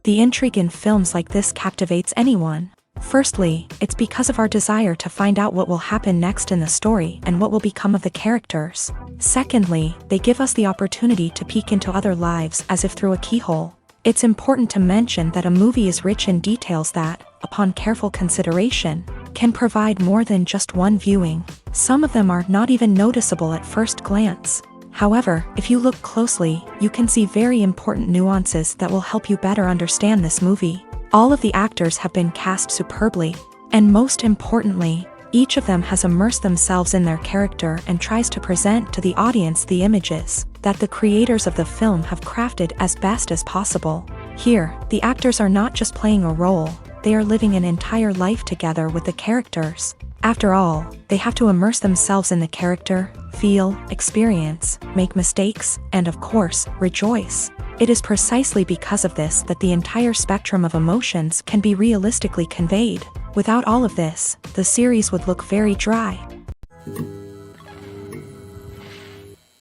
The intrigue in films like this captivates anyone. Firstly, it's because of our desire to find out what will happen next in the story and what will become of the characters. Secondly, they give us the opportunity to peek into other lives as if through a keyhole. It's important to mention that a movie is rich in details that, upon careful consideration, can provide more than just one viewing. Some of them are not even noticeable at first glance. However, if you look closely, you can see very important nuances that will help you better understand this movie. All of the actors have been cast superbly, and most importantly, each of them has immersed themselves in their character and tries to present to the audience the images that the creators of the film have crafted as best as possible. Here, the actors are not just playing a role, they are living an entire life together with the characters. After all, they have to immerse themselves in the character, feel, experience, make mistakes, and of course, rejoice. It is precisely because of this that the entire spectrum of emotions can be realistically conveyed. Without all of this, the series would look very dry.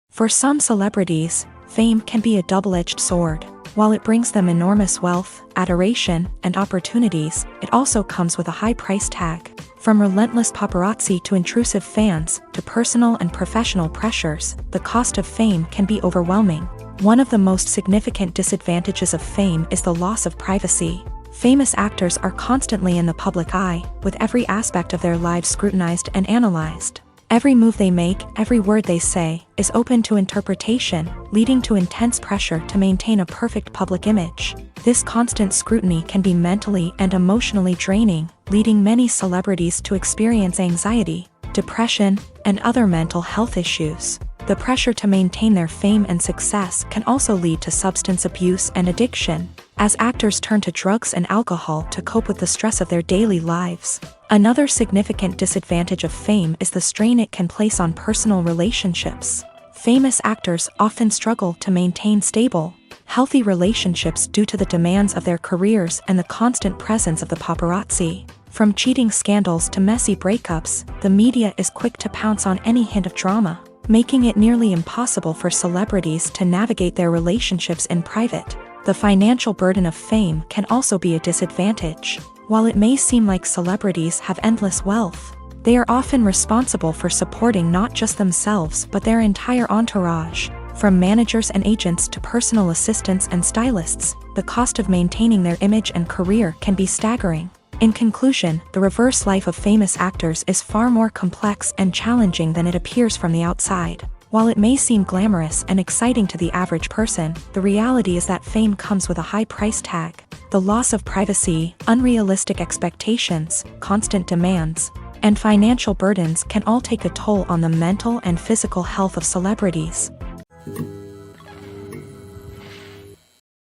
For some celebrities, fame can be a double-edged sword. While it brings them enormous wealth, adoration, and opportunities, it also comes with a high price tag. From relentless paparazzi to intrusive fans, to personal and professional pressures, the cost of fame can be overwhelming. One of the most significant disadvantages of fame is the loss of privacy. Famous actors are constantly in the public eye, with every aspect of their lives scrutinized and analyzed. Every move they make, every word they say, is open to interpretation, leading to intense pressure to maintain a perfect public image. This constant scrutiny can be mentally and emotionally draining, leading many celebrities to experience anxiety, depression, and other mental health issues. The pressure to maintain their fame and success can also lead to substance abuse and addiction, as actors turn to drugs and alcohol to cope with the stress of their daily lives. Another significant disadvantage of fame is the strain it can place on personal relationships. Famous actors often struggle to maintain stable, healthy relationships due to the demands of their careers and the constant presence of the paparazzi. From cheating scandals to messy breakups, the media is quick to pounce on any hint of drama, making it nearly impossible for celebrities to navigate their relationships in private. The financial burden of fame can also be a disadvantage. While it may seem like celebrities have endless wealth, they are often responsible for supporting not just themselves but their entire entourage. From managers and agents to personal assistants and stylists, the cost of maintaining their image and career can be staggering. In conclusion, the reverse life of famous actors is far more complex and challenging than it appears from the outside. While it may seem glamorous and exciting to the average person, the reality is that fame comes with a high price tag. The loss of privacy, unrealistic expectations, constant demands, and financial burdens can all take a toll on the mental and physical health of celebrities.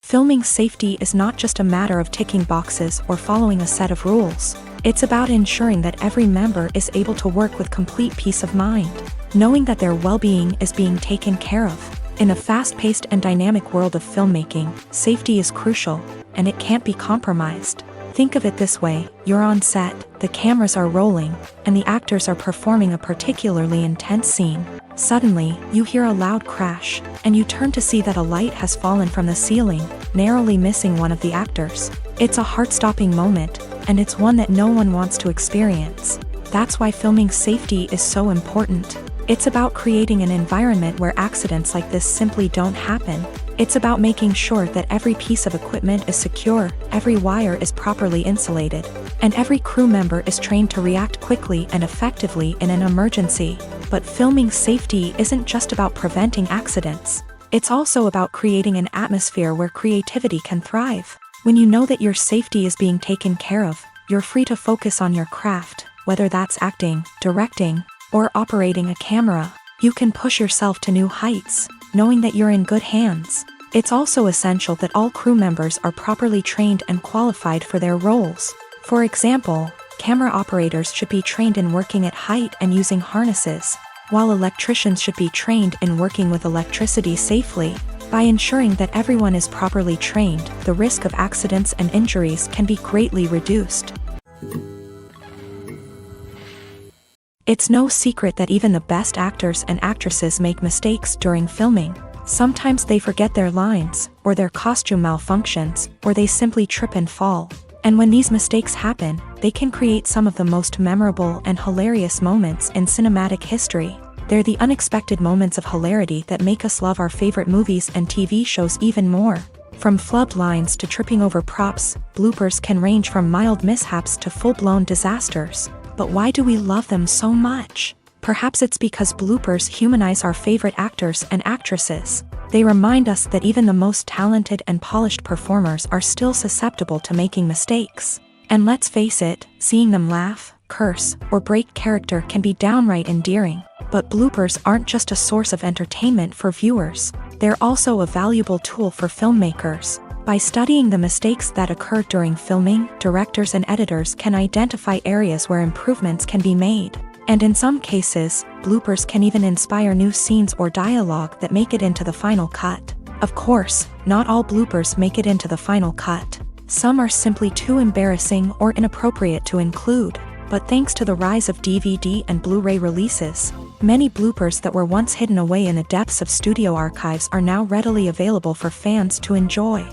Filming safety is not just a matter of ticking boxes or following a set of rules. It's about ensuring that every member is able to work with complete peace of mind, knowing that their well-being is being taken care of. In a fast-paced and dynamic world of filmmaking, safety is crucial, and it can't be compromised. Think of it this way: you're on set, the cameras are rolling, and the actors are performing a particularly intense scene. Suddenly, you hear a loud crash, and you turn to see that a light has fallen from the ceiling, narrowly missing one of the actors. It's a heart-stopping moment, and it's one that no one wants to experience. That's why filming safety is so important. It's about creating an environment where accidents like this simply don't happen. It's about making sure that every piece of equipment is secure, every wire is properly insulated, and every crew member is trained to react quickly and effectively in an emergency. But filming safety isn't just about preventing accidents. It's also about creating an atmosphere where creativity can thrive. When you know that your safety is being taken care of, you're free to focus on your craft, whether that's acting, directing, or operating a camera. You can push yourself to new heights, knowing that you're in good hands. It's also essential that all crew members are properly trained and qualified for their roles. For example, camera operators should be trained in working at height and using harnesses, while electricians should be trained in working with electricity safely. By ensuring that everyone is properly trained, the risk of accidents and injuries can be greatly reduced. It's no secret that even the best actors and actresses make mistakes during filming. Sometimes they forget their lines, or their costume malfunctions, or they simply trip and fall. And when these mistakes happen, they can create some of the most memorable and hilarious moments in cinematic history. They're the unexpected moments of hilarity that make us love our favorite movies and TV shows even more. From flubbed lines to tripping over props, bloopers can range from mild mishaps to full-blown disasters. But why do we love them so much? Perhaps it's because bloopers humanize our favorite actors and actresses. They remind us that even the most talented and polished performers are still susceptible to making mistakes. And let's face it, seeing them laugh, curse, or break character can be downright endearing. But bloopers aren't just a source of entertainment for viewers. They're also a valuable tool for filmmakers. By studying the mistakes that occur during filming, directors and editors can identify areas where improvements can be made. And in some cases, bloopers can even inspire new scenes or dialogue that make it into the final cut. Of course, not all bloopers make it into the final cut. Some are simply too embarrassing or inappropriate to include. But thanks to the rise of DVD and Blu-ray releases, many bloopers that were once hidden away in the depths of studio archives are now readily available for fans to enjoy.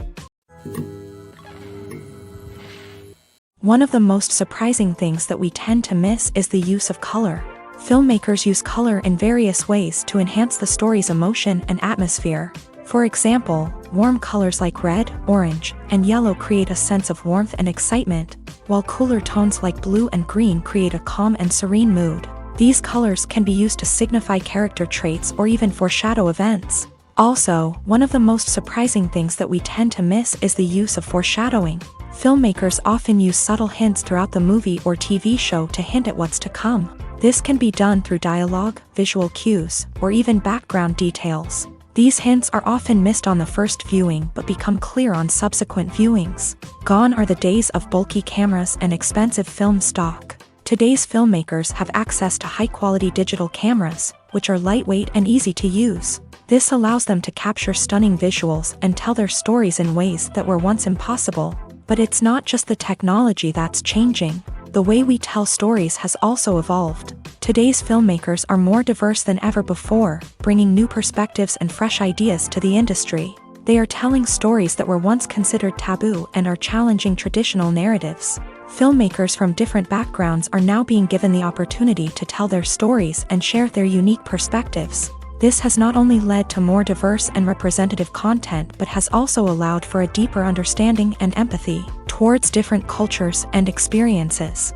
One of the most surprising things that we tend to miss is the use of color. Filmmakers use color in various ways to enhance the story's emotion and atmosphere. For example, warm colors like red, orange, and yellow create a sense of warmth and excitement, while cooler tones like blue and green create a calm and serene mood. These colors can be used to signify character traits or even foreshadow events. Also, one of the most surprising things that we tend to miss is the use of foreshadowing. Filmmakers often use subtle hints throughout the movie or TV show to hint at what's to come. This can be done through dialogue, visual cues, or even background details. These hints are often missed on the first viewing but become clear on subsequent viewings. Gone are the days of bulky cameras and expensive film stock. Today's filmmakers have access to high-quality digital cameras, which are lightweight and easy to use. This allows them to capture stunning visuals and tell their stories in ways that were once impossible. But it's not just the technology that's changing. The way we tell stories has also evolved. Today's filmmakers are more diverse than ever before, bringing new perspectives and fresh ideas to the industry. They are telling stories that were once considered taboo and are challenging traditional narratives. Filmmakers from different backgrounds are now being given the opportunity to tell their stories and share their unique perspectives. This has not only led to more diverse and representative content but has also allowed for a deeper understanding and empathy towards different cultures and experiences.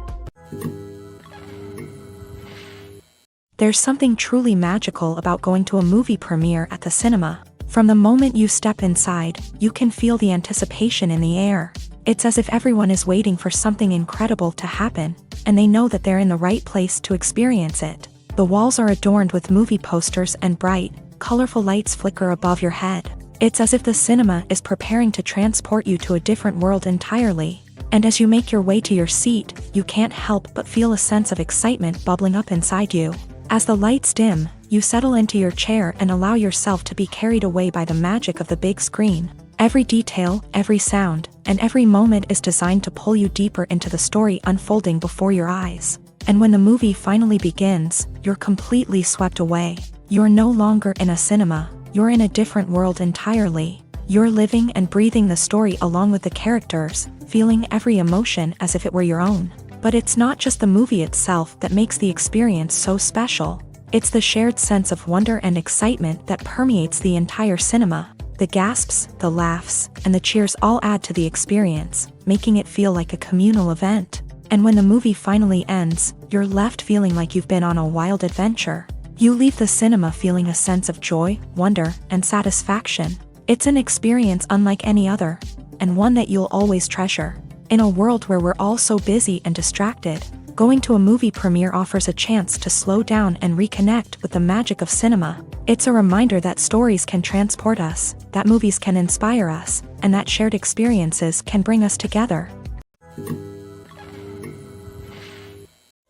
There's something truly magical about going to a movie premiere at the cinema. From the moment you step inside, you can feel the anticipation in the air. It's as if everyone is waiting for something incredible to happen, and they know that they're in the right place to experience it. The walls are adorned with movie posters and bright, colorful lights flicker above your head. It's as if the cinema is preparing to transport you to a different world entirely. And as you make your way to your seat, you can't help but feel a sense of excitement bubbling up inside you. As the lights dim, you settle into your chair and allow yourself to be carried away by the magic of the big screen. Every detail, every sound, and every moment is designed to pull you deeper into the story unfolding before your eyes. And when the movie finally begins, you're completely swept away. You're no longer in a cinema, you're in a different world entirely. You're living and breathing the story along with the characters, feeling every emotion as if it were your own. But it's not just the movie itself that makes the experience so special. It's the shared sense of wonder and excitement that permeates the entire cinema. The gasps, the laughs, and the cheers all add to the experience, making it feel like a communal event. And when the movie finally ends, you're left feeling like you've been on a wild adventure. You leave the cinema feeling a sense of joy, wonder, and satisfaction. It's an experience unlike any other, and one that you'll always treasure. In a world where we're all so busy and distracted, going to a movie premiere offers a chance to slow down and reconnect with the magic of cinema. It's a reminder that stories can transport us, that movies can inspire us, and that shared experiences can bring us together.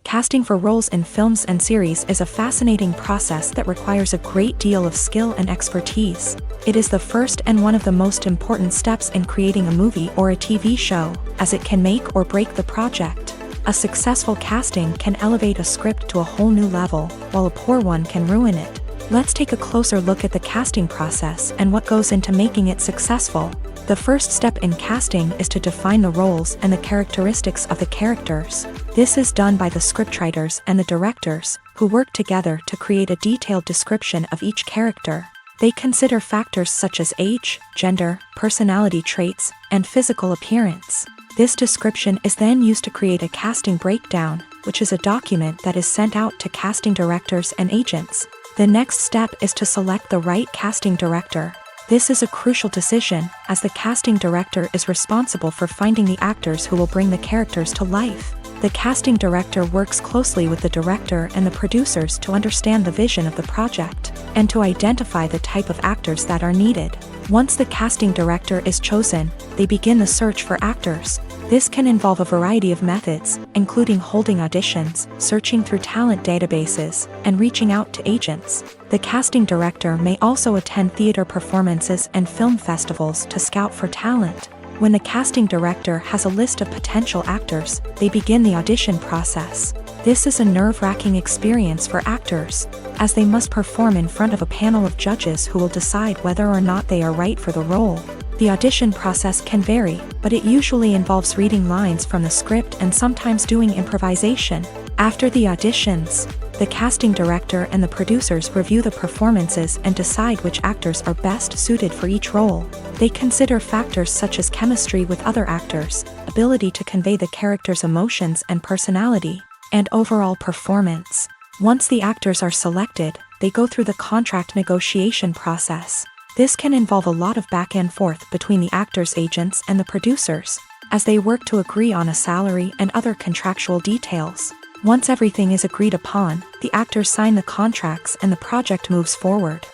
Casting for roles in films and series is a fascinating process that requires a great deal of skill and expertise. It is the first and one of the most important steps in creating a movie or a TV show, as it can make or break the project. A successful casting can elevate a script to a whole new level, while a poor one can ruin it. Let's take a closer look at the casting process and what goes into making it successful. The first step in casting is to define the roles and the characteristics of the characters. This is done by the scriptwriters and the directors, who work together to create a detailed description of each character. They consider factors such as age, gender, personality traits, and physical appearance. This description is then used to create a casting breakdown, which is a document that is sent out to casting directors and agents. The next step is to select the right casting director. This is a crucial decision, as the casting director is responsible for finding the actors who will bring the characters to life. The casting director works closely with the director and the producers to understand the vision of the project, and to identify the type of actors that are needed. Once the casting director is chosen, they begin the search for actors. This can involve a variety of methods, including holding auditions, searching through talent databases, and reaching out to agents. The casting director may also attend theater performances and film festivals to scout for talent. When the casting director has a list of potential actors, they begin the audition process. This is a nerve-wracking experience for actors, as they must perform in front of a panel of judges who will decide whether or not they are right for the role. The audition process can vary, but it usually involves reading lines from the script and sometimes doing improvisation. After the auditions, the casting director and the producers review the performances and decide which actors are best suited for each role. They consider factors such as chemistry with other actors, ability to convey the character's emotions and personality, and overall performance. Once the actors are selected, they go through the contract negotiation process. This can involve a lot of back and forth between the actors' agents and the producers, as they work to agree on a salary and other contractual details. Once everything is agreed upon, the actors sign the contracts and the project moves forward.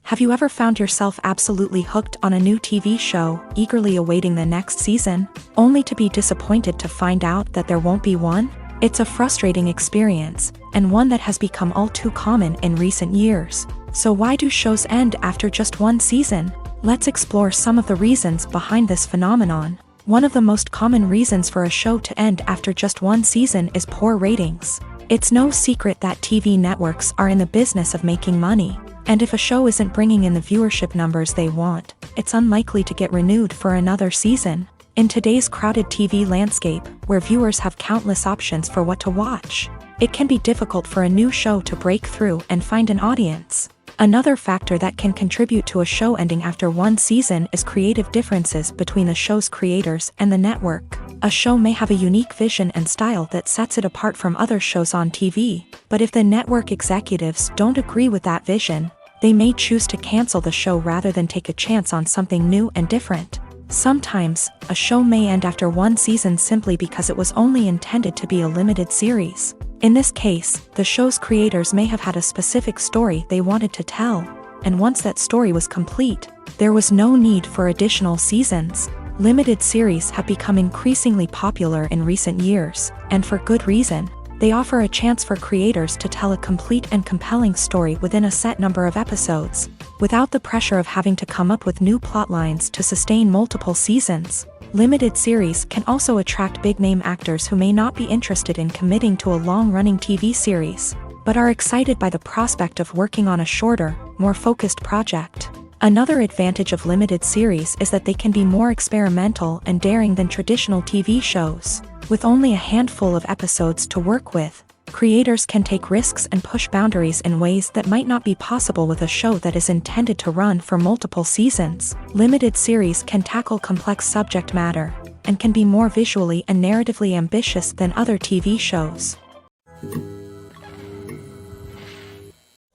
Have you ever found yourself absolutely hooked on a new TV show, eagerly awaiting the next season, only to be disappointed to find out that there won't be one? It's a frustrating experience, and one that has become all too common in recent years. So why do shows end after just one season? Let's explore some of the reasons behind this phenomenon. One of the most common reasons for a show to end after just one season is poor ratings. It's no secret that TV networks are in the business of making money, and if a show isn't bringing in the viewership numbers they want, it's unlikely to get renewed for another season. In today's crowded TV landscape, where viewers have countless options for what to watch, it can be difficult for a new show to break through and find an audience. Another factor that can contribute to a show ending after one season is creative differences between the show's creators and the network. A show may have a unique vision and style that sets it apart from other shows on TV, but if the network executives don't agree with that vision, they may choose to cancel the show rather than take a chance on something new and different. Sometimes, a show may end after one season simply because it was only intended to be a limited series. In this case, the show's creators may have had a specific story they wanted to tell, and once that story was complete, there was no need for additional seasons. Limited series have become increasingly popular in recent years, and for good reason. They offer a chance for creators to tell a complete and compelling story within a set number of episodes, without the pressure of having to come up with new plotlines to sustain multiple seasons. Limited series can also attract big-name actors who may not be interested in committing to a long-running TV series, but are excited by the prospect of working on a shorter, more focused project. Another advantage of limited series is that they can be more experimental and daring than traditional TV shows. With only a handful of episodes to work with, creators can take risks and push boundaries in ways that might not be possible with a show that is intended to run for multiple seasons. Limited series can tackle complex subject matter, and can be more visually and narratively ambitious than other TV shows.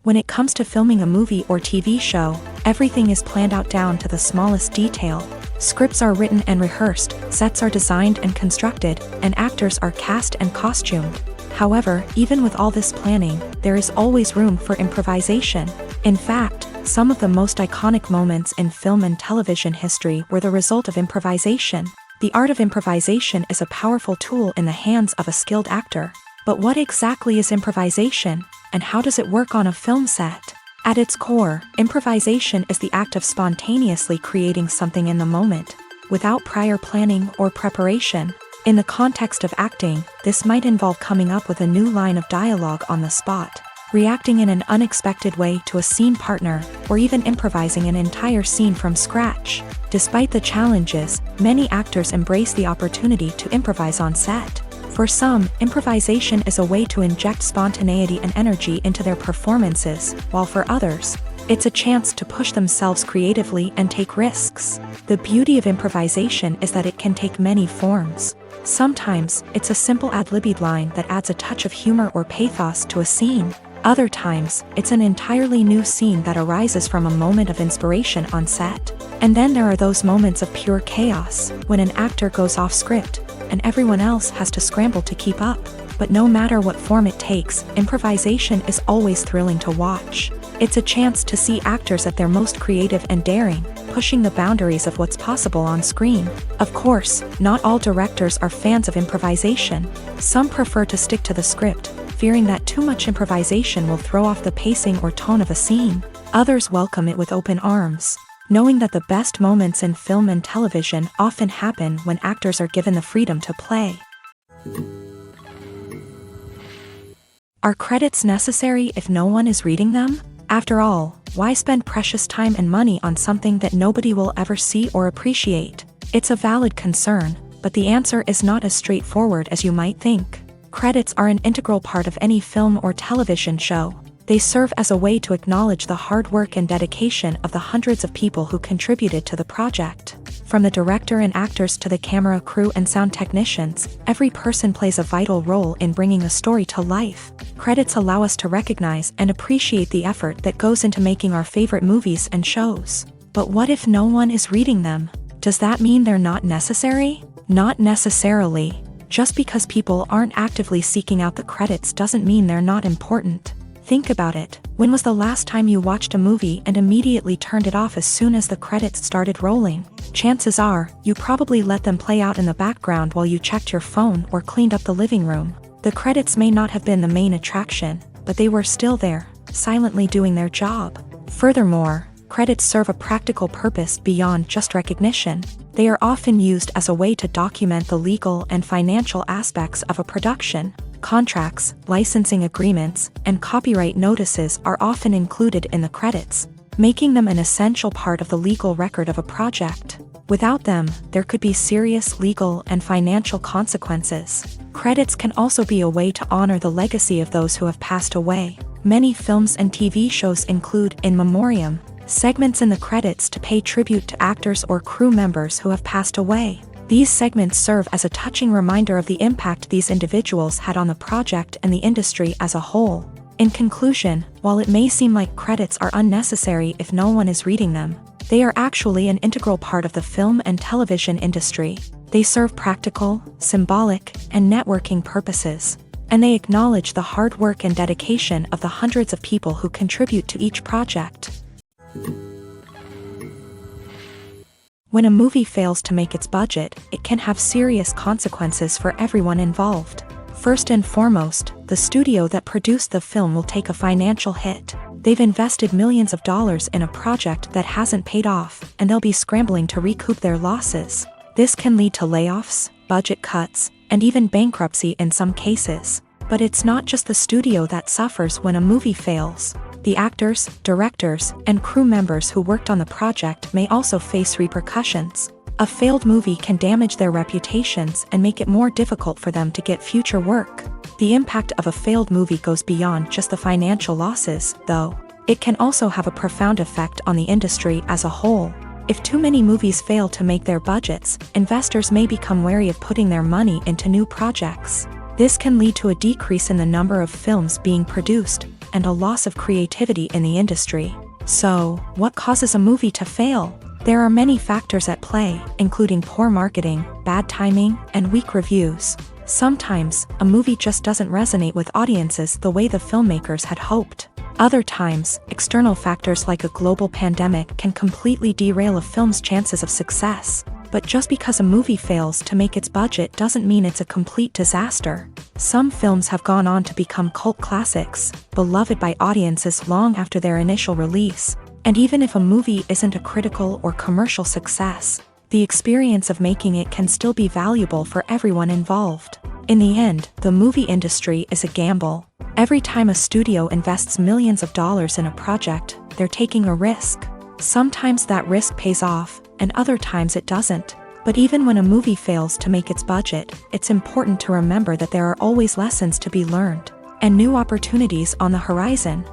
When it comes to filming a movie or TV show, everything is planned out down to the smallest detail. Scripts are written and rehearsed, sets are designed and constructed, and actors are cast and costumed. However, even with all this planning, there is always room for improvisation. In fact, some of the most iconic moments in film and television history were the result of improvisation. The art of improvisation is a powerful tool in the hands of a skilled actor. But what exactly is improvisation, and how does it work on a film set? At its core, improvisation is the act of spontaneously creating something in the moment, without prior planning or preparation. In the context of acting, this might involve coming up with a new line of dialogue on the spot, reacting in an unexpected way to a scene partner, or even improvising an entire scene from scratch. Despite the challenges, many actors embrace the opportunity to improvise on set. For some, improvisation is a way to inject spontaneity and energy into their performances, while for others, it's a chance to push themselves creatively and take risks. The beauty of improvisation is that it can take many forms. Sometimes, it's a simple ad-libbed line that adds a touch of humor or pathos to a scene. Other times, it's an entirely new scene that arises from a moment of inspiration on set. And then there are those moments of pure chaos, when an actor goes off script, and everyone else has to scramble to keep up. But no matter what form it takes, improvisation is always thrilling to watch. It's a chance to see actors at their most creative and daring, pushing the boundaries of what's possible on screen. Of course, not all directors are fans of improvisation. Some prefer to stick to the script, fearing that too much improvisation will throw off the pacing or tone of a scene. Others welcome it with open arms, knowing that the best moments in film and television often happen when actors are given the freedom to play. Are credits necessary if no one is reading them? After all, why spend precious time and money on something that nobody will ever see or appreciate? It's a valid concern, but the answer is not as straightforward as you might think. Credits are an integral part of any film or television show. They serve as a way to acknowledge the hard work and dedication of the hundreds of people who contributed to the project. From the director and actors to the camera crew and sound technicians, every person plays a vital role in bringing a story to life. Credits allow us to recognize and appreciate the effort that goes into making our favorite movies and shows. But what if no one is reading them? Does that mean they're not necessary? Not necessarily. Just because people aren't actively seeking out the credits doesn't mean they're not important. Think about it. When was the last time you watched a movie and immediately turned it off as soon as the credits started rolling? Chances are, you probably let them play out in the background while you checked your phone or cleaned up the living room. The credits may not have been the main attraction, but they were still there, silently doing their job. Furthermore, credits serve a practical purpose beyond just recognition. They are often used as a way to document the legal and financial aspects of a production. Contracts, licensing agreements, and copyright notices are often included in the credits, making them an essential part of the legal record of a project. Without them, there could be serious legal and financial consequences. Credits can also be a way to honor the legacy of those who have passed away. Many films and TV shows include in memoriam segments in the credits to pay tribute to actors or crew members who have passed away. These segments serve as a touching reminder of the impact these individuals had on the project and the industry as a whole. In conclusion, while it may seem like credits are unnecessary if no one is reading them, they are actually an integral part of the film and television industry. They serve practical, symbolic, and networking purposes, and they acknowledge the hard work and dedication of the hundreds of people who contribute to each project. When a movie fails to make its budget, it can have serious consequences for everyone involved. First and foremost, the studio that produced the film will take a financial hit. They've invested millions of dollars in a project that hasn't paid off, and they'll be scrambling to recoup their losses. This can lead to layoffs, budget cuts, and even bankruptcy in some cases. But it's not just the studio that suffers when a movie fails. The actors, directors, and crew members who worked on the project may also face repercussions. A failed movie can damage their reputations and make it more difficult for them to get future work. The impact of a failed movie goes beyond just the financial losses, though. It can also have a profound effect on the industry as a whole. If too many movies fail to make their budgets, investors may become wary of putting their money into new projects. This can lead to a decrease in the number of films being produced, and a loss of creativity in the industry. So, what causes a movie to fail? There are many factors at play, including poor marketing, bad timing, and weak reviews. Sometimes, a movie just doesn't resonate with audiences the way the filmmakers had hoped. Other times, external factors like a global pandemic can completely derail a film's chances of success. But just because a movie fails to make its budget doesn't mean it's a complete disaster. Some films have gone on to become cult classics, beloved by audiences long after their initial release. And even if a movie isn't a critical or commercial success, the experience of making it can still be valuable for everyone involved. In the end, the movie industry is a gamble. Every time a studio invests millions of dollars in a project, they're taking a risk. Sometimes that risk pays off, and other times it doesn't. But even when a movie fails to make its budget, it's important to remember that there are always lessons to be learned, and new opportunities on the horizon.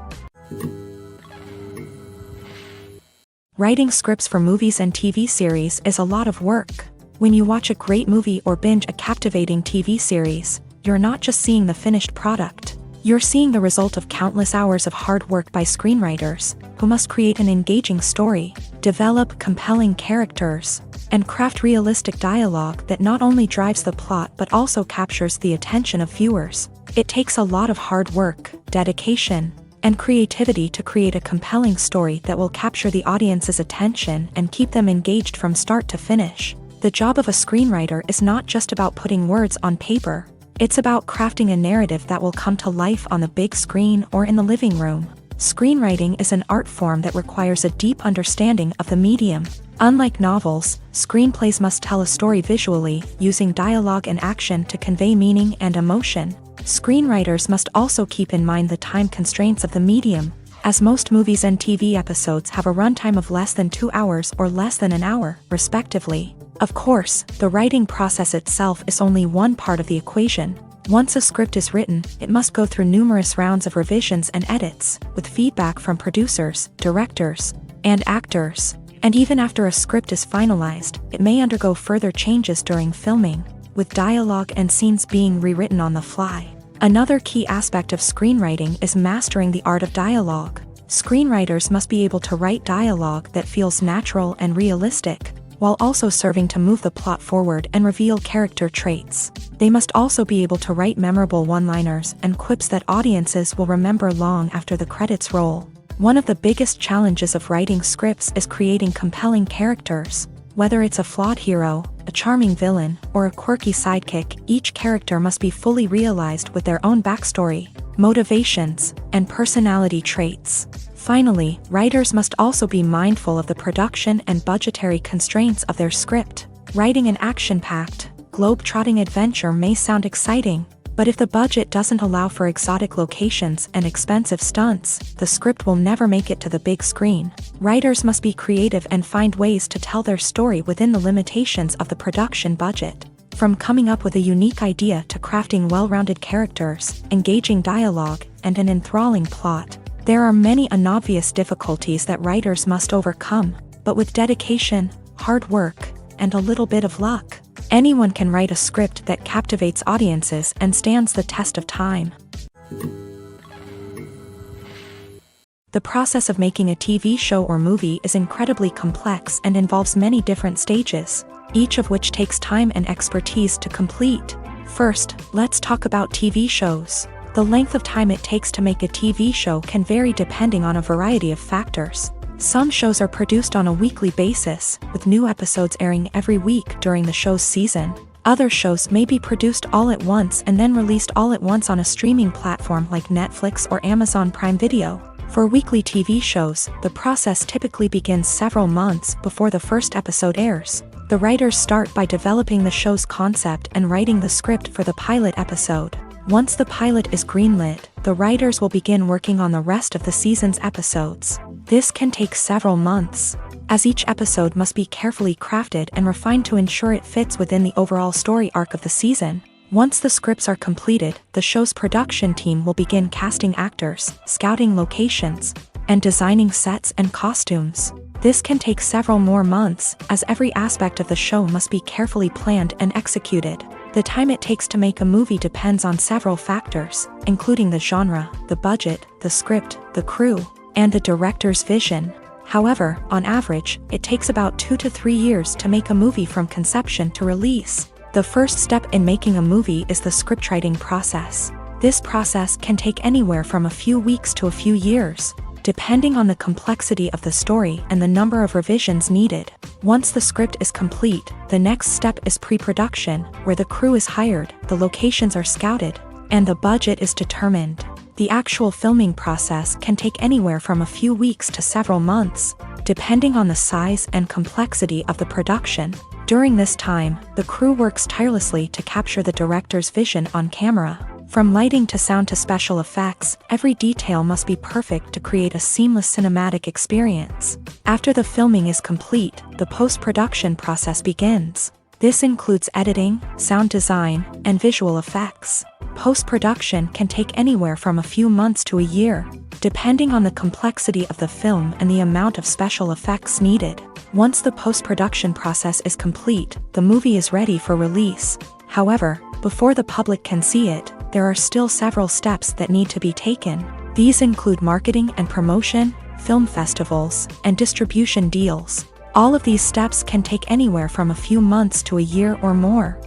Writing scripts for movies and TV series is a lot of work. When you watch a great movie or binge a captivating TV series, you're not just seeing the finished product. You're seeing the result of countless hours of hard work by screenwriters, who must create an engaging story, develop compelling characters, and craft realistic dialogue that not only drives the plot but also captures the attention of viewers. It takes a lot of hard work, dedication, and creativity to create a compelling story that will capture the audience's attention and keep them engaged from start to finish. The job of a screenwriter is not just about putting words on paper. It's about crafting a narrative that will come to life on the big screen or in the living room. Screenwriting is an art form that requires a deep understanding of the medium. Unlike novels, screenplays must tell a story visually, using dialogue and action to convey meaning and emotion. Screenwriters must also keep in mind the time constraints of the medium, as most movies and TV episodes have a runtime of less than 2 hours or less than an hour, respectively. Of course, the writing process itself is only one part of the equation. Once a script is written, it must go through numerous rounds of revisions and edits, with feedback from producers, directors, and actors. And even after a script is finalized, it may undergo further changes during filming, with dialogue and scenes being rewritten on the fly. Another key aspect of screenwriting is mastering the art of dialogue. Screenwriters must be able to write dialogue that feels natural and realistic, while also serving to move the plot forward and reveal character traits. They must also be able to write memorable one-liners and quips that audiences will remember long after the credits roll. One of the biggest challenges of writing scripts is creating compelling characters. Whether it's a flawed hero, a charming villain, or a quirky sidekick, each character must be fully realized with their own backstory, motivations, and personality traits. Finally, writers must also be mindful of the production and budgetary constraints of their script. Writing an action-packed, globe-trotting adventure may sound exciting, but if the budget doesn't allow for exotic locations and expensive stunts, the script will never make it to the big screen. Writers must be creative and find ways to tell their story within the limitations of the production budget. From coming up with a unique idea to crafting well-rounded characters, engaging dialogue, and an enthralling plot, there are many unobvious difficulties that writers must overcome, but with dedication, hard work, and a little bit of luck, anyone can write a script that captivates audiences and stands the test of time. The process of making a TV show or movie is incredibly complex and involves many different stages, each of which takes time and expertise to complete. First, let's talk about TV shows. The length of time it takes to make a TV show can vary depending on a variety of factors. Some shows are produced on a weekly basis, with new episodes airing every week during the show's season. Other shows may be produced all at once and then released all at once on a streaming platform like Netflix or Amazon Prime Video. For weekly TV shows, the process typically begins several months before the first episode airs. The writers start by developing the show's concept and writing the script for the pilot episode. Once the pilot is greenlit, the writers will begin working on the rest of the season's episodes. This can take several months, as each episode must be carefully crafted and refined to ensure it fits within the overall story arc of the season. Once the scripts are completed, the show's production team will begin casting actors, scouting locations, and designing sets and costumes. This can take several more months, as every aspect of the show must be carefully planned and executed. The time it takes to make a movie depends on several factors, including the genre, the budget, the script, the crew, and the director's vision. However, on average, it takes about 2 to 3 years to make a movie from conception to release. The first step in making a movie is the scriptwriting process. This process can take anywhere from a few weeks to a few years, depending on the complexity of the story and the number of revisions needed. Once the script is complete, the next step is pre-production, where the crew is hired, the locations are scouted, and the budget is determined. The actual filming process can take anywhere from a few weeks to several months, depending on the size and complexity of the production. During this time, the crew works tirelessly to capture the director's vision on camera. From lighting to sound to special effects, every detail must be perfect to create a seamless cinematic experience. After the filming is complete, the post-production process begins. This includes editing, sound design, and visual effects. Post-production can take anywhere from a few months to a year, depending on the complexity of the film and the amount of special effects needed. Once the post-production process is complete, the movie is ready for release. However, before the public can see it, there are still several steps that need to be taken. These include marketing and promotion, film festivals, and distribution deals. All of these steps can take anywhere from a few months to a year or more.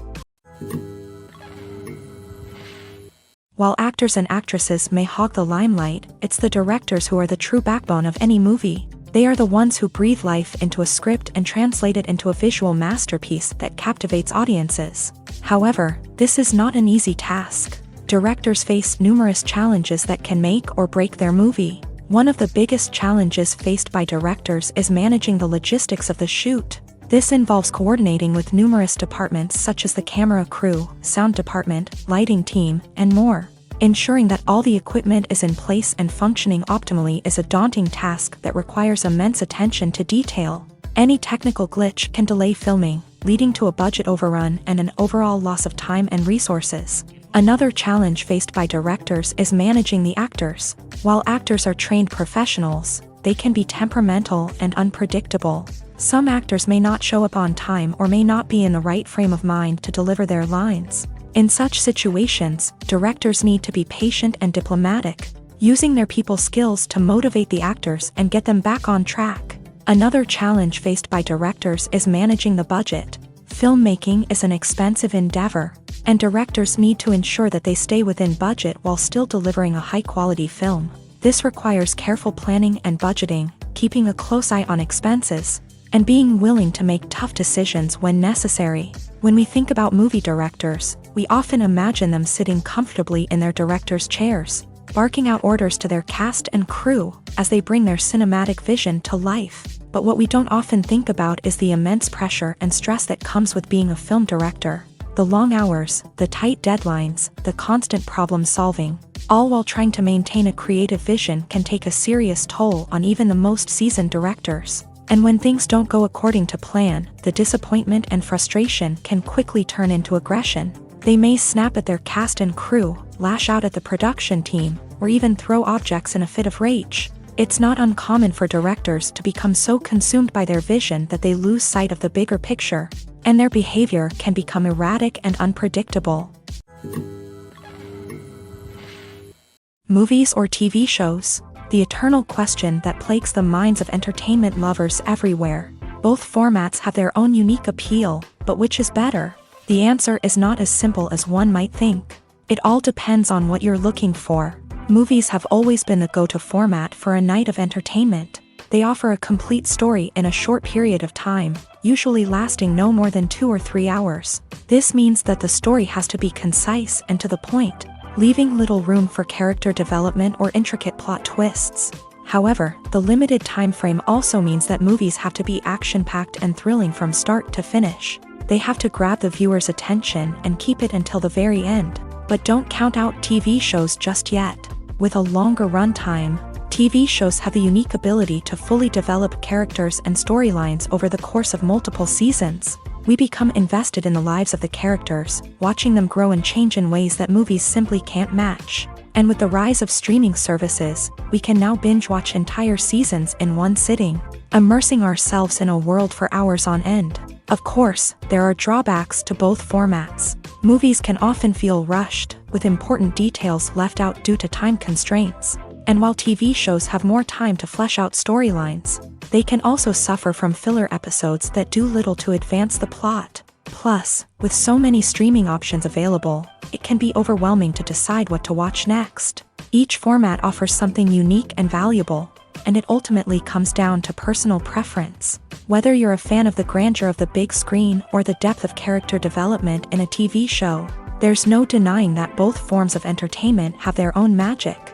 While actors and actresses may hog the limelight, it's the directors who are the true backbone of any movie. They are the ones who breathe life into a script and translate it into a visual masterpiece that captivates audiences. However, this is not an easy task. Directors face numerous challenges that can make or break their movie. One of the biggest challenges faced by directors is managing the logistics of the shoot. This involves coordinating with numerous departments such as the camera crew, sound department, lighting team, and more. Ensuring that all the equipment is in place and functioning optimally is a daunting task that requires immense attention to detail. Any technical glitch can delay filming, leading to a budget overrun and an overall loss of time and resources. Another challenge faced by directors is managing the actors. While actors are trained professionals, they can be temperamental and unpredictable. Some actors may not show up on time or may not be in the right frame of mind to deliver their lines. In such situations, directors need to be patient and diplomatic, using their people skills to motivate the actors and get them back on track. Another challenge faced by directors is managing the budget. Filmmaking is an expensive endeavor, and directors need to ensure that they stay within budget while still delivering a high-quality film. This requires careful planning and budgeting, keeping a close eye on expenses, and being willing to make tough decisions when necessary. When we think about movie directors, we often imagine them sitting comfortably in their director's chairs, barking out orders to their cast and crew as they bring their cinematic vision to life. But what we don't often think about is the immense pressure and stress that comes with being a film director. The long hours, the tight deadlines, the constant problem solving, all while trying to maintain a creative vision can take a serious toll on even the most seasoned directors. And when things don't go according to plan, the disappointment and frustration can quickly turn into aggression. They may snap at their cast and crew, lash out at the production team, or even throw objects in a fit of rage. It's not uncommon for directors to become so consumed by their vision that they lose sight of the bigger picture, and their behavior can become erratic and unpredictable. Movies or TV shows? The eternal question that plagues the minds of entertainment lovers everywhere. Both formats have their own unique appeal, but which is better? The answer is not as simple as one might think. It all depends on what you're looking for. Movies have always been the go-to format for a night of entertainment. They offer a complete story in a short period of time, usually lasting no more than 2 or 3 hours. This means that the story has to be concise and to the point, leaving little room for character development or intricate plot twists. However, the limited time frame also means that movies have to be action-packed and thrilling from start to finish. They have to grab the viewer's attention and keep it until the very end. But don't count out TV shows just yet. With a longer runtime, TV shows have the unique ability to fully develop characters and storylines over the course of multiple seasons. We become invested in the lives of the characters, watching them grow and change in ways that movies simply can't match. And with the rise of streaming services, we can now binge-watch entire seasons in one sitting, immersing ourselves in a world for hours on end. Of course, there are drawbacks to both formats. Movies can often feel rushed, with important details left out due to time constraints. And while TV shows have more time to flesh out storylines, they can also suffer from filler episodes that do little to advance the plot. Plus, with so many streaming options available, it can be overwhelming to decide what to watch next. Each format offers something unique and valuable, and it ultimately comes down to personal preference. Whether you're a fan of the grandeur of the big screen or the depth of character development in a TV show, there's no denying that both forms of entertainment have their own magic.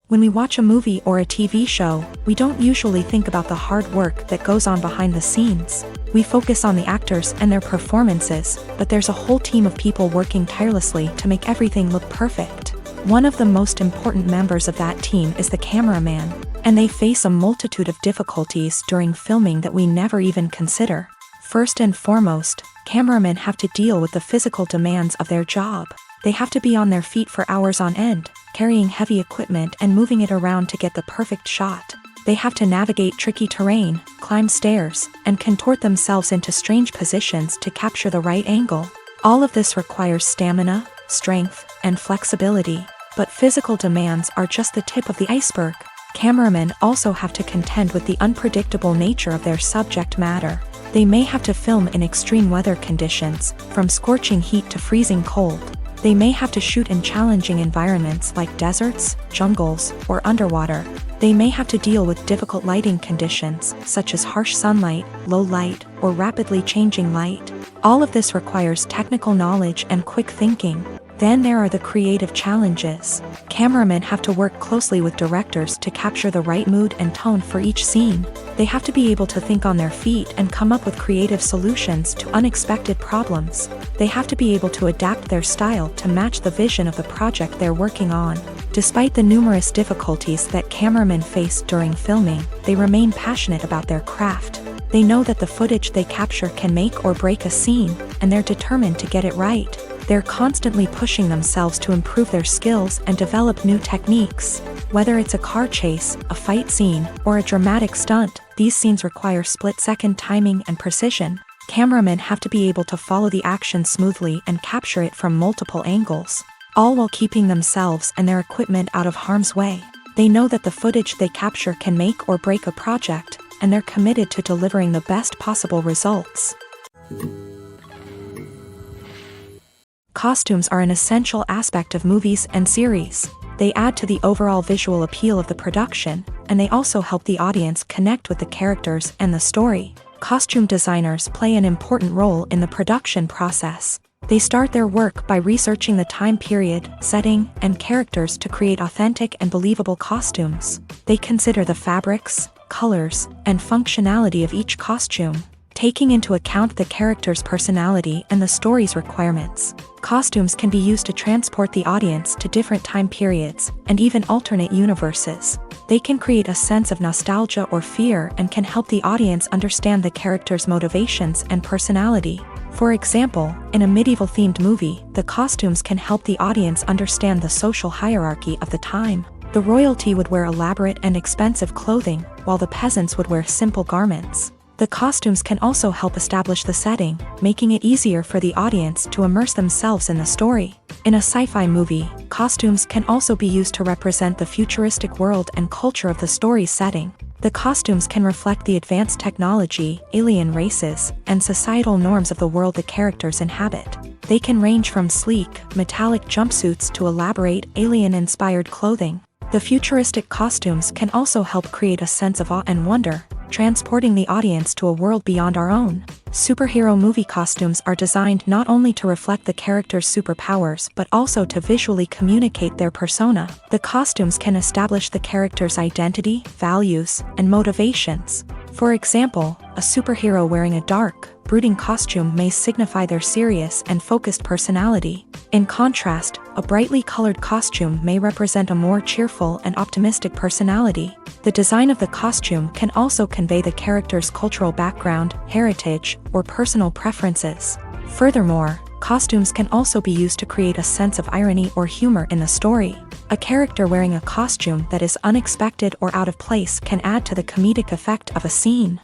When we watch a movie or a TV show, we don't usually think about the hard work that goes on behind the scenes. We focus on the actors and their performances, but there's a whole team of people working tirelessly to make everything look perfect. One of the most important members of that team is the cameraman, and they face a multitude of difficulties during filming that we never even consider. First and foremost, cameramen have to deal with the physical demands of their job. They have to be on their feet for hours on end, carrying heavy equipment and moving it around to get the perfect shot. They have to navigate tricky terrain, climb stairs, and contort themselves into strange positions to capture the right angle. All of this requires stamina, strength, and flexibility. But physical demands are just the tip of the iceberg. Cameramen also have to contend with the unpredictable nature of their subject matter. They may have to film in extreme weather conditions, from scorching heat to freezing cold. They may have to shoot in challenging environments like deserts, jungles, or underwater. They may have to deal with difficult lighting conditions, such as harsh sunlight, low light, or rapidly changing light. All of this requires technical knowledge and quick thinking. Then there are the creative challenges. Cameramen have to work closely with directors to capture the right mood and tone for each scene. They have to be able to think on their feet and come up with creative solutions to unexpected problems. They have to be able to adapt their style to match the vision of the project they're working on. Despite the numerous difficulties that cameramen face during filming, they remain passionate about their craft. They know that the footage they capture can make or break a scene, and they're determined to get it right. They're constantly pushing themselves to improve their skills and develop new techniques. Whether it's a car chase, a fight scene, or a dramatic stunt, these scenes require split-second timing and precision. Cameramen have to be able to follow the action smoothly and capture it from multiple angles, all while keeping themselves and their equipment out of harm's way. They know that the footage they capture can make or break a project, and they're committed to delivering the best possible results. Costumes are an essential aspect of movies and series. They add to the overall visual appeal of the production, and they also help the audience connect with the characters and the story. Costume designers play an important role in the production process. They start their work by researching the time period, setting, and characters to create authentic and believable costumes. They consider the fabrics, colors, and functionality of each costume, taking into account the character's personality and the story's requirements. Costumes can be used to transport the audience to different time periods and even alternate universes. They can create a sense of nostalgia or fear and can help the audience understand the character's motivations and personality. For example, in a medieval-themed movie, the costumes can help the audience understand the social hierarchy of the time. The royalty would wear elaborate and expensive clothing, while the peasants would wear simple garments. The costumes can also help establish the setting, making it easier for the audience to immerse themselves in the story. In a sci-fi movie, costumes can also be used to represent the futuristic world and culture of the story's setting. The costumes can reflect the advanced technology, alien races, and societal norms of the world the characters inhabit. They can range from sleek, metallic jumpsuits to elaborate, alien-inspired clothing. The futuristic costumes can also help create a sense of awe and wonder, transporting the audience to a world beyond our own. Superhero movie costumes are designed not only to reflect the character's superpowers but also to visually communicate their persona. The costumes can establish the character's identity, values, and motivations. For example, a superhero wearing a dark, brooding costume may signify their serious and focused personality. In contrast, a brightly colored costume may represent a more cheerful and optimistic personality. The design of the costume can also convey the character's cultural background, heritage, or personal preferences. Furthermore, costumes can also be used to create a sense of irony or humor in the story. A character wearing a costume that is unexpected or out of place can add to the comedic effect of a scene.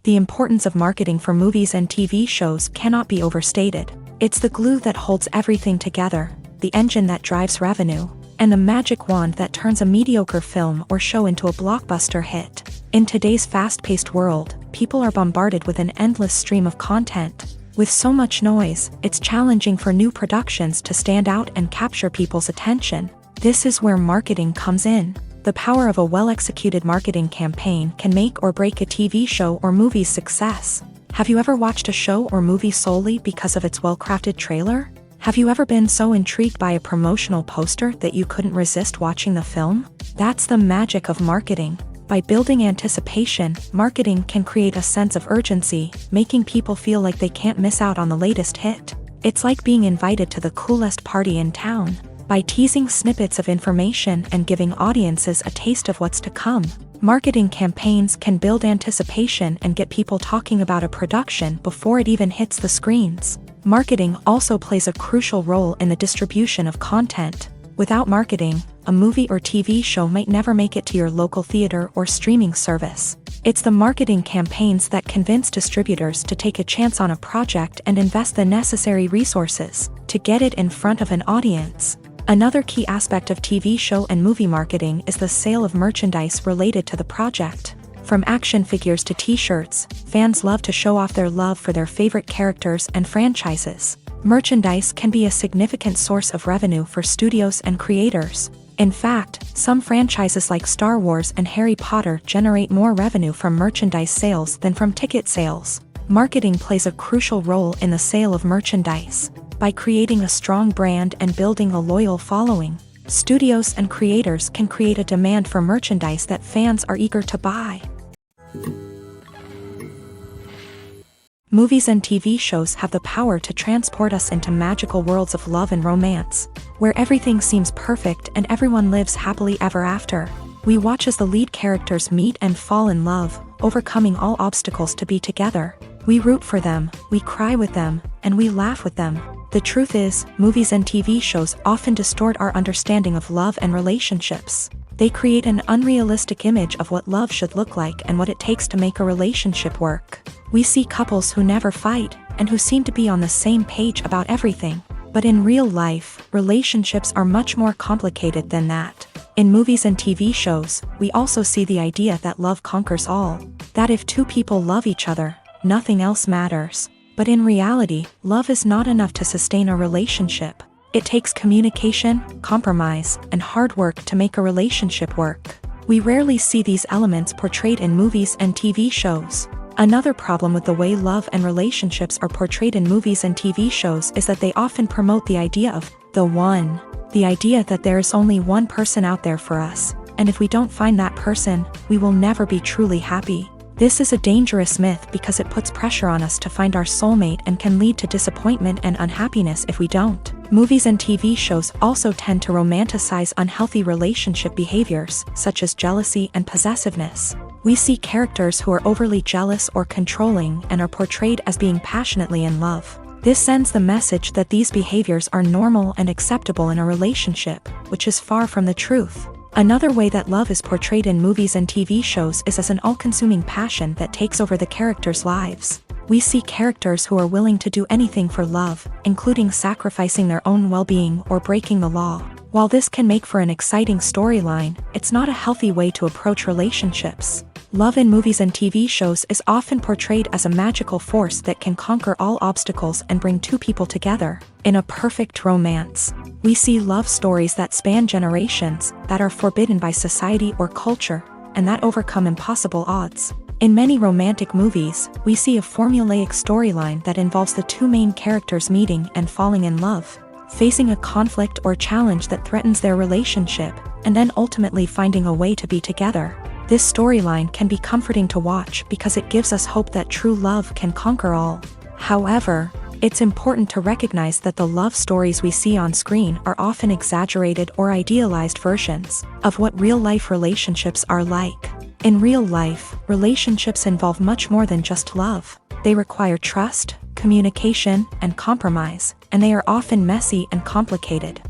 The importance of marketing for movies and TV shows cannot be overstated. It's the glue that holds everything together, the engine that drives revenue, and the magic wand that turns a mediocre film or show into a blockbuster hit. In today's fast-paced world, people are bombarded with an endless stream of content. With so much noise, it's challenging for new productions to stand out and capture people's attention. This is where marketing comes in. The power of a well-executed marketing campaign can make or break a TV show or movie's success. Have you ever watched a show or movie solely because of its well-crafted trailer? Have you ever been so intrigued by a promotional poster that you couldn't resist watching the film? That's the magic of marketing. By building anticipation, marketing can create a sense of urgency, making people feel like they can't miss out on the latest hit. It's like being invited to the coolest party in town. By teasing snippets of information and giving audiences a taste of what's to come, marketing campaigns can build anticipation and get people talking about a production before it even hits the screens. Marketing also plays a crucial role in the distribution of content. Without marketing, a movie or TV show might never make it to your local theater or streaming service. It's the marketing campaigns that convince distributors to take a chance on a project and invest the necessary resources to get it in front of an audience. Another key aspect of TV show and movie marketing is the sale of merchandise related to the project. From action figures to t-shirts, fans love to show off their love for their favorite characters and franchises. Merchandise can be a significant source of revenue for studios and creators. In fact, some franchises like Star Wars and Harry Potter generate more revenue from merchandise sales than from ticket sales. Marketing plays a crucial role in the sale of merchandise. By creating a strong brand and building a loyal following, studios and creators can create a demand for merchandise that fans are eager to buy. Movies and TV shows have the power to transport us into magical worlds of love and romance, where everything seems perfect and everyone lives happily ever after. We watch as the lead characters meet and fall in love, overcoming all obstacles to be together. We root for them, we cry with them, and we laugh with them. The truth is, movies and TV shows often distort our understanding of love and relationships. They create an unrealistic image of what love should look like and what it takes to make a relationship work. We see couples who never fight, and who seem to be on the same page about everything. But in real life, relationships are much more complicated than that. In movies and TV shows, we also see the idea that love conquers all. That if two people love each other, nothing else matters. But in reality, love is not enough to sustain a relationship. It takes communication, compromise, and hard work to make a relationship work. We rarely see these elements portrayed in movies and TV shows. Another problem with the way love and relationships are portrayed in movies and TV shows is that they often promote the idea of the one. The idea that there is only one person out there for us, and if we don't find that person, we will never be truly happy. This is a dangerous myth because it puts pressure on us to find our soulmate and can lead to disappointment and unhappiness if we don't. Movies and TV shows also tend to romanticize unhealthy relationship behaviors, such as jealousy and possessiveness. We see characters who are overly jealous or controlling and are portrayed as being passionately in love. This sends the message that these behaviors are normal and acceptable in a relationship, which is far from the truth. Another way that love is portrayed in movies and TV shows is as an all-consuming passion that takes over the characters' lives. We see characters who are willing to do anything for love, including sacrificing their own well-being or breaking the law. While this can make for an exciting storyline, it's not a healthy way to approach relationships. Love in movies and TV shows is often portrayed as a magical force that can conquer all obstacles and bring two people together. In a perfect romance, we see love stories that span generations, that are forbidden by society or culture, and that overcome impossible odds. In many romantic movies, we see a formulaic storyline that involves the two main characters meeting and falling in love, facing a conflict or challenge that threatens their relationship, and then ultimately finding a way to be together. This storyline can be comforting to watch because it gives us hope that true love can conquer all. However, it's important to recognize that the love stories we see on screen are often exaggerated or idealized versions of what real-life relationships are like. In real life, relationships involve much more than just love. They require trust, communication, and compromise, and they are often messy and complicated.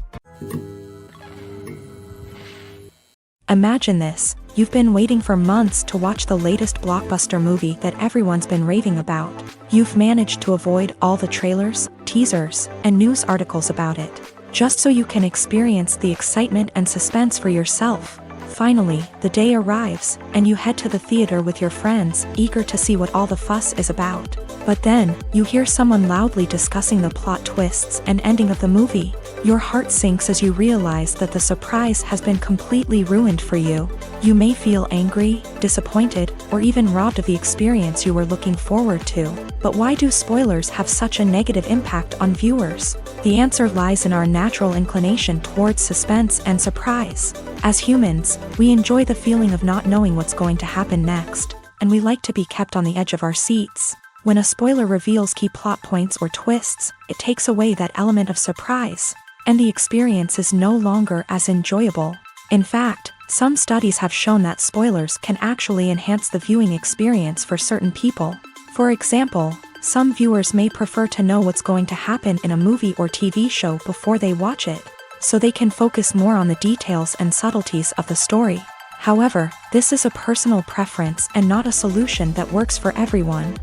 Imagine this. You've been waiting for months to watch the latest blockbuster movie that everyone's been raving about. You've managed to avoid all the trailers, teasers, and news articles about it, just so you can experience the excitement and suspense for yourself. Finally, the day arrives, and you head to the theater with your friends, eager to see what all the fuss is about. But then, you hear someone loudly discussing the plot twists and ending of the movie. Your heart sinks as you realize that the surprise has been completely ruined for you. You may feel angry, disappointed, or even robbed of the experience you were looking forward to. But why do spoilers have such a negative impact on viewers? The answer lies in our natural inclination towards suspense and surprise. As humans, we enjoy the feeling of not knowing what's going to happen next, and we like to be kept on the edge of our seats. When a spoiler reveals key plot points or twists, it takes away that element of surprise, and the experience is no longer as enjoyable. In fact, some studies have shown that spoilers can actually enhance the viewing experience for certain people. For example, some viewers may prefer to know what's going to happen in a movie or TV show before they watch it, so they can focus more on the details and subtleties of the story. However, this is a personal preference and not a solution that works for everyone.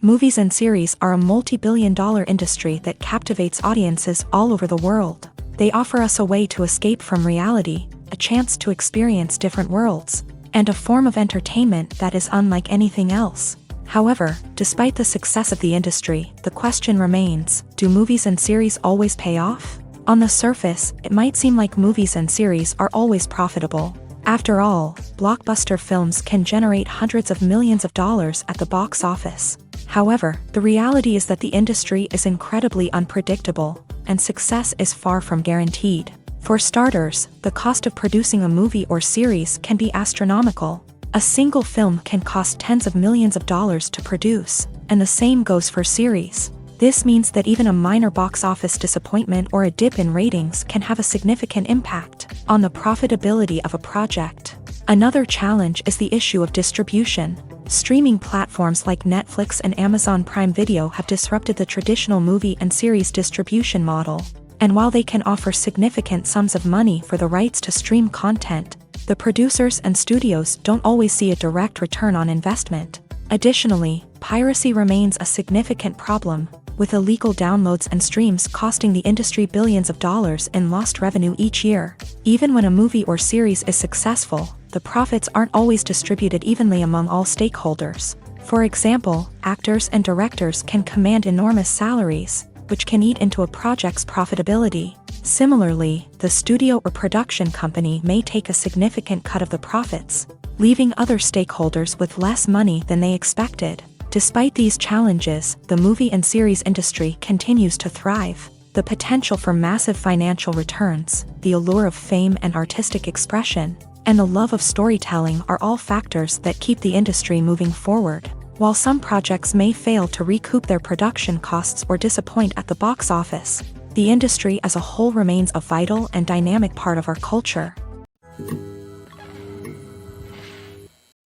Movies and series are a multi-billion-dollar industry that captivates audiences all over the world. They offer us a way to escape from reality, a chance to experience different worlds, and a form of entertainment that is unlike anything else. However, despite the success of the industry, the question remains, do movies and series always pay off? On the surface, it might seem like movies and series are always profitable. After all, blockbuster films can generate hundreds of millions of dollars at the box office. However, the reality is that the industry is incredibly unpredictable, and success is far from guaranteed. For starters, the cost of producing a movie or series can be astronomical. A single film can cost tens of millions of dollars to produce, and the same goes for series. This means that even a minor box office disappointment or a dip in ratings can have a significant impact on the profitability of a project. Another challenge is the issue of distribution. Streaming platforms like Netflix and Amazon Prime Video have disrupted the traditional movie and series distribution model. And while they can offer significant sums of money for the rights to stream content, the producers and studios don't always see a direct return on investment. Additionally, piracy remains a significant problem, with illegal downloads and streams costing the industry billions of dollars in lost revenue each year. Even when a movie or series is successful, the profits aren't always distributed evenly among all stakeholders. For example, actors and directors can command enormous salaries, which can eat into a project's profitability. Similarly, the studio or production company may take a significant cut of the profits, leaving other stakeholders with less money than they expected. Despite these challenges, the movie and series industry continues to thrive. The potential for massive financial returns, the allure of fame and artistic expression, and the love of storytelling are all factors that keep the industry moving forward. While some projects may fail to recoup their production costs or disappoint at the box office, the industry as a whole remains a vital and dynamic part of our culture.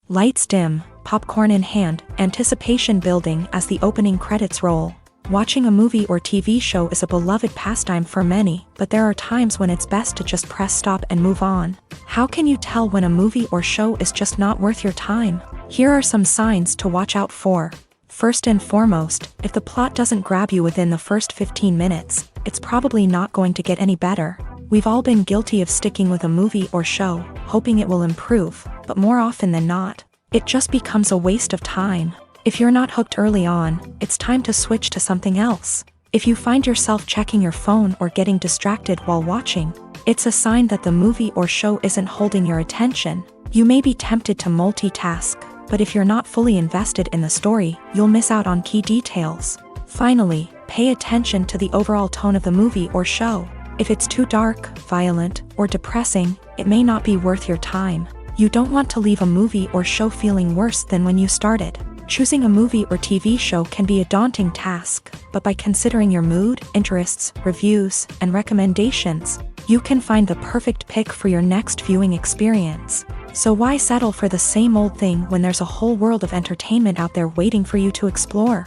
Lights dim, popcorn in hand, anticipation building as the opening credits roll. Watching a movie or TV show is a beloved pastime for many, but there are times when it's best to just press stop and move on. How can you tell when a movie or show is just not worth your time? Here are some signs to watch out for. First and foremost, if the plot doesn't grab you within the first 15 minutes, it's probably not going to get any better. We've all been guilty of sticking with a movie or show, hoping it will improve, but more often than not, it just becomes a waste of time. If you're not hooked early on, it's time to switch to something else. If you find yourself checking your phone or getting distracted while watching, it's a sign that the movie or show isn't holding your attention. You may be tempted to multitask, but if you're not fully invested in the story, you'll miss out on key details. Finally, pay attention to the overall tone of the movie or show. If it's too dark, violent, or depressing, it may not be worth your time. You don't want to leave a movie or show feeling worse than when you started. Choosing a movie or TV show can be a daunting task, but by considering your mood, interests, reviews, and recommendations, you can find the perfect pick for your next viewing experience. So why settle for the same old thing when there's a whole world of entertainment out there waiting for you to explore?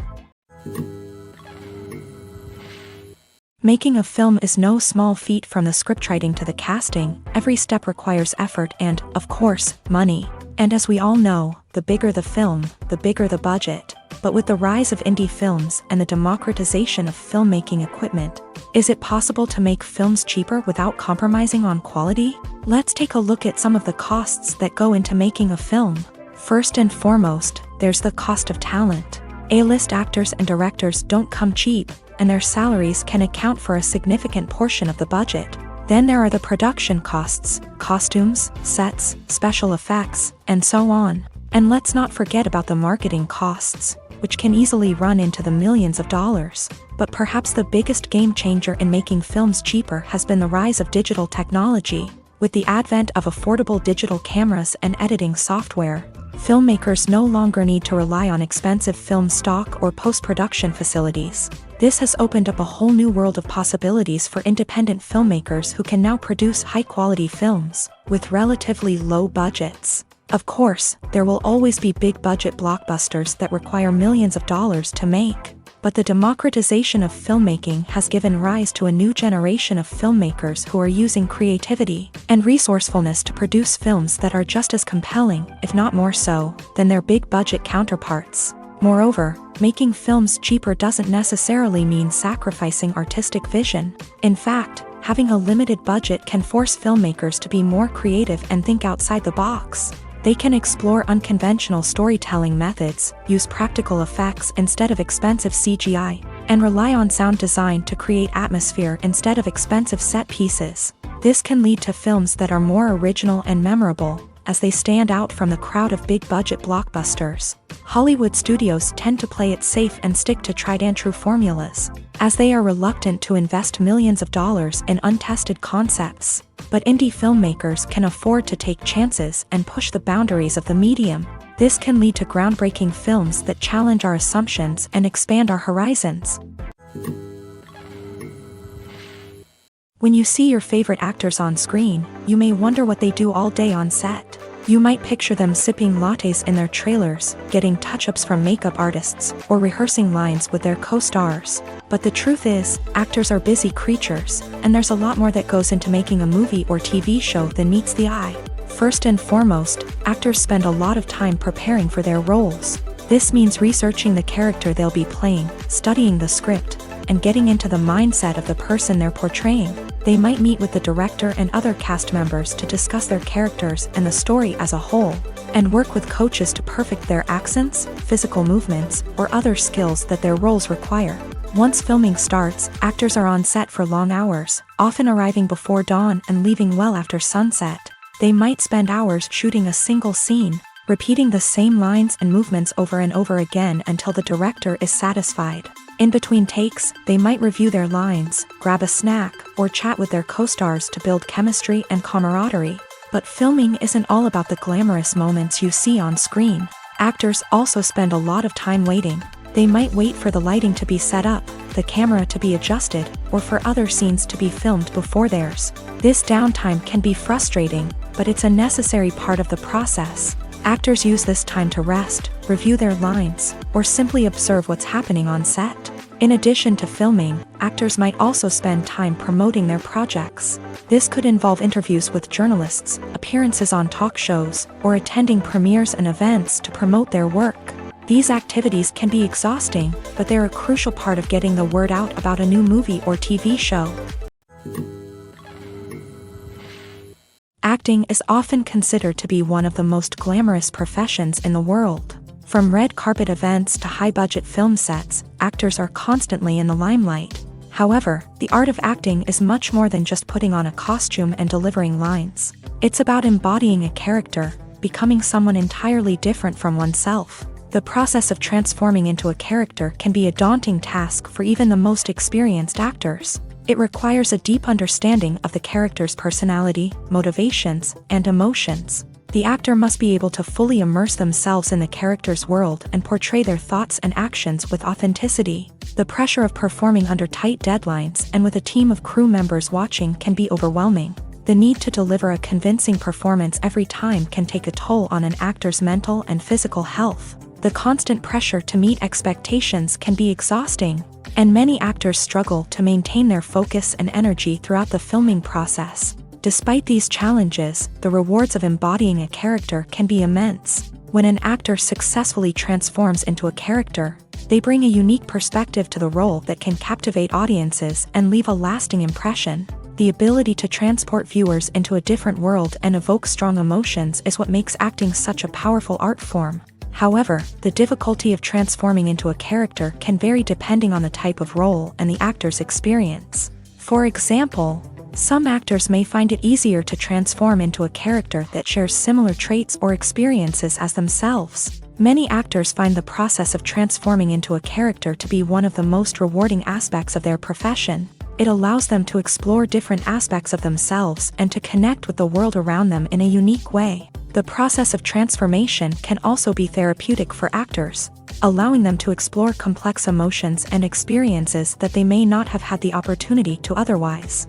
Making a film is no small feat. From the scriptwriting to the casting, every step requires effort and, of course, money. And as we all know, the bigger the film, the bigger the budget. But with the rise of indie films and the democratization of filmmaking equipment, is it possible to make films cheaper without compromising on quality? Let's take a look at some of the costs that go into making a film. First and foremost, there's the cost of talent. A-list actors and directors don't come cheap, and their salaries can account for a significant portion of the budget. Then there are the production costs, costumes, sets, special effects, and so on. And let's not forget about the marketing costs, which can easily run into the millions of dollars. But perhaps the biggest game changer in making films cheaper has been the rise of digital technology. With the advent of affordable digital cameras and editing software, filmmakers no longer need to rely on expensive film stock or post-production facilities. This has opened up a whole new world of possibilities for independent filmmakers who can now produce high-quality films with relatively low budgets. Of course, there will always be big-budget blockbusters that require millions of dollars to make. But the democratization of filmmaking has given rise to a new generation of filmmakers who are using creativity and resourcefulness to produce films that are just as compelling, if not more so, than their big-budget counterparts. Moreover, making films cheaper doesn't necessarily mean sacrificing artistic vision. In fact, having a limited budget can force filmmakers to be more creative and think outside the box. They can explore unconventional storytelling methods, use practical effects instead of expensive CGI, and rely on sound design to create atmosphere instead of expensive set pieces. This can lead to films that are more original and memorable, as they stand out from the crowd of big-budget blockbusters. Hollywood studios tend to play it safe and stick to tried-and-true formulas, as they are reluctant to invest millions of dollars in untested concepts. But indie filmmakers can afford to take chances and push the boundaries of the medium. This can lead to groundbreaking films that challenge our assumptions and expand our horizons. When you see your favorite actors on screen, you may wonder what they do all day on set. You might picture them sipping lattes in their trailers, getting touch-ups from makeup artists, or rehearsing lines with their co-stars. But the truth is, actors are busy creatures, and there's a lot more that goes into making a movie or TV show than meets the eye. First and foremost, actors spend a lot of time preparing for their roles. This means researching the character they'll be playing, studying the script, and getting into the mindset of the person they're portraying. They might meet with the director and other cast members to discuss their characters and the story as a whole, and work with coaches to perfect their accents, physical movements, or other skills that their roles require. Once filming starts, actors are on set for long hours, often arriving before dawn and leaving well after sunset. They might spend hours shooting a single scene, repeating the same lines and movements over and over again until the director is satisfied. In between takes, they might review their lines, grab a snack, or chat with their co-stars to build chemistry and camaraderie. But filming isn't all about the glamorous moments you see on screen. Actors also spend a lot of time waiting. They might wait for the lighting to be set up, the camera to be adjusted, or for other scenes to be filmed before theirs. This downtime can be frustrating, but it's a necessary part of the process. Actors use this time to rest, review their lines, or simply observe what's happening on set. In addition to filming, actors might also spend time promoting their projects. This could involve interviews with journalists, appearances on talk shows, or attending premieres and events to promote their work. These activities can be exhausting, but they're a crucial part of getting the word out about a new movie or TV show. Acting is often considered to be one of the most glamorous professions in the world. From red carpet events to high-budget film sets, actors are constantly in the limelight. However, the art of acting is much more than just putting on a costume and delivering lines. It's about embodying a character, becoming someone entirely different from oneself. The process of transforming into a character can be a daunting task for even the most experienced actors. It requires a deep understanding of the character's personality, motivations, and emotions. The actor must be able to fully immerse themselves in the character's world and portray their thoughts and actions with authenticity. The pressure of performing under tight deadlines and with a team of crew members watching can be overwhelming. The need to deliver a convincing performance every time can take a toll on an actor's mental and physical health. The constant pressure to meet expectations can be exhausting, and many actors struggle to maintain their focus and energy throughout the filming process. Despite these challenges, the rewards of embodying a character can be immense. When an actor successfully transforms into a character, they bring a unique perspective to the role that can captivate audiences and leave a lasting impression. The ability to transport viewers into a different world and evoke strong emotions is what makes acting such a powerful art form. However, the difficulty of transforming into a character can vary depending on the type of role and the actor's experience. For example, some actors may find it easier to transform into a character that shares similar traits or experiences as themselves. Many actors find the process of transforming into a character to be one of the most rewarding aspects of their profession. It allows them to explore different aspects of themselves and to connect with the world around them in a unique way. The process of transformation can also be therapeutic for actors, allowing them to explore complex emotions and experiences that they may not have had the opportunity to otherwise.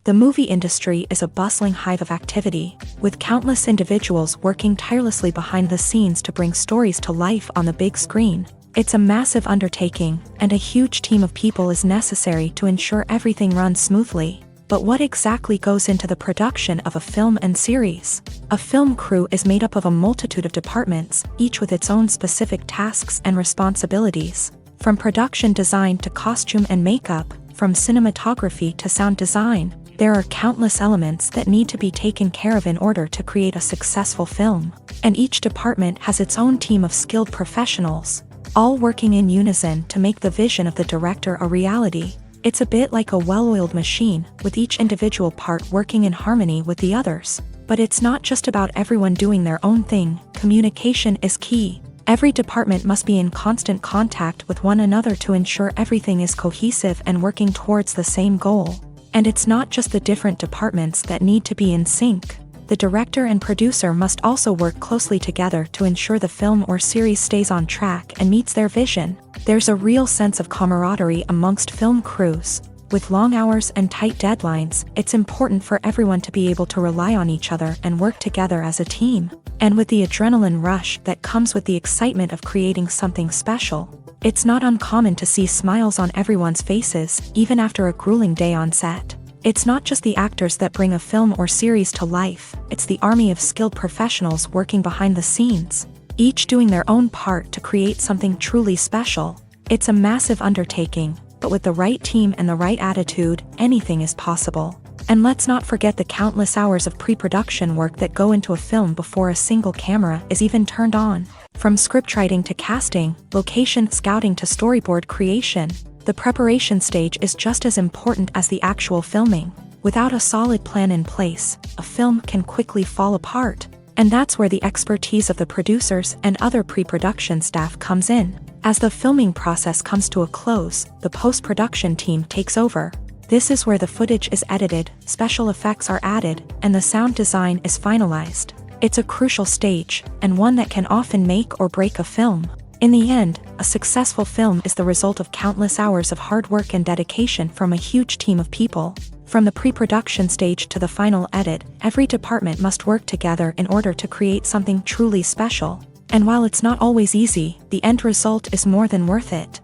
The movie industry is a bustling hive of activity, with countless individuals working tirelessly behind the scenes to bring stories to life on the big screen. It's a massive undertaking, and a huge team of people is necessary to ensure everything runs smoothly. But what exactly goes into the production of a film and series? A film crew is made up of a multitude of departments, each with its own specific tasks and responsibilities. From production design to costume and makeup, from cinematography to sound design, there are countless elements that need to be taken care of in order to create a successful film. And each department has its own team of skilled professionals, all working in unison to make the vision of the director a reality. It's a bit like a well-oiled machine, with each individual part working in harmony with the others. But it's not just about everyone doing their own thing. Communication is key. Every department must be in constant contact with one another to ensure everything is cohesive and working towards the same goal. And it's not just the different departments that need to be in sync. The director and producer must also work closely together to ensure the film or series stays on track and meets their vision. There's a real sense of camaraderie amongst film crews. With long hours and tight deadlines, it's important for everyone to be able to rely on each other and work together as a team. And with the adrenaline rush that comes with the excitement of creating something special, it's not uncommon to see smiles on everyone's faces, even after a grueling day on set. It's not just the actors that bring a film or series to life, it's the army of skilled professionals working behind the scenes, each doing their own part to create something truly special. It's a massive undertaking, but with the right team and the right attitude, anything is possible. And let's not forget the countless hours of pre-production work that go into a film before a single camera is even turned on. From scriptwriting to casting, location scouting to storyboard creation, the preparation stage is just as important as the actual filming. Without a solid plan in place, a film can quickly fall apart. And that's where the expertise of the producers and other pre-production staff comes in. As the filming process comes to a close, the post-production team takes over. This is where the footage is edited, special effects are added, and the sound design is finalized. It's a crucial stage, and one that can often make or break a film. In the end, a successful film is the result of countless hours of hard work and dedication from a huge team of people. From the pre-production stage to the final edit, every department must work together in order to create something truly special. And while it's not always easy, the end result is more than worth it.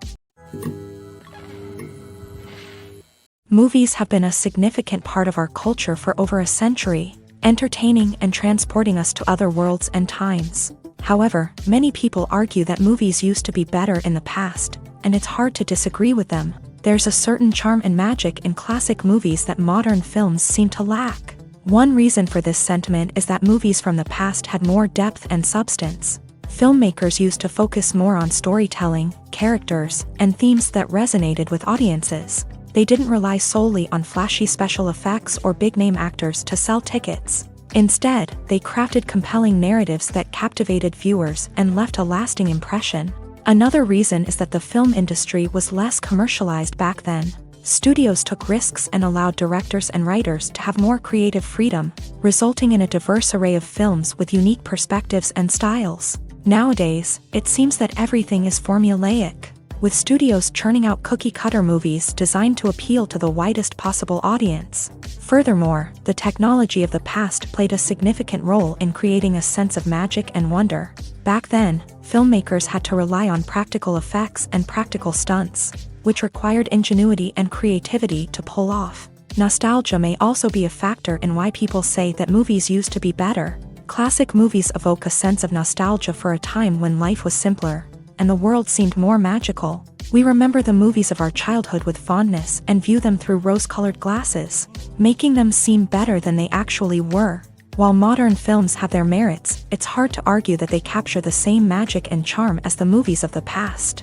Movies have been a significant part of our culture for over a century, entertaining and transporting us to other worlds and times. However, many people argue that movies used to be better in the past, and it's hard to disagree with them. There's a certain charm and magic in classic movies that modern films seem to lack. One reason for this sentiment is that movies from the past had more depth and substance. Filmmakers used to focus more on storytelling, characters, and themes that resonated with audiences. They didn't rely solely on flashy special effects or big-name actors to sell tickets. Instead, they crafted compelling narratives that captivated viewers and left a lasting impression. Another reason is that the film industry was less commercialized back then. Studios took risks and allowed directors and writers to have more creative freedom, resulting in a diverse array of films with unique perspectives and styles. Nowadays, it seems that everything is formulaic, with studios churning out cookie-cutter movies designed to appeal to the widest possible audience. Furthermore, the technology of the past played a significant role in creating a sense of magic and wonder. Back then, filmmakers had to rely on practical effects and practical stunts, which required ingenuity and creativity to pull off. Nostalgia may also be a factor in why people say that movies used to be better. Classic movies evoke a sense of nostalgia for a time when life was simpler, and the world seemed more magical. We remember the movies of our childhood with fondness and view them through rose-colored glasses, making them seem better than they actually were. While modern films have their merits, it's hard to argue that they capture the same magic and charm as the movies of the past.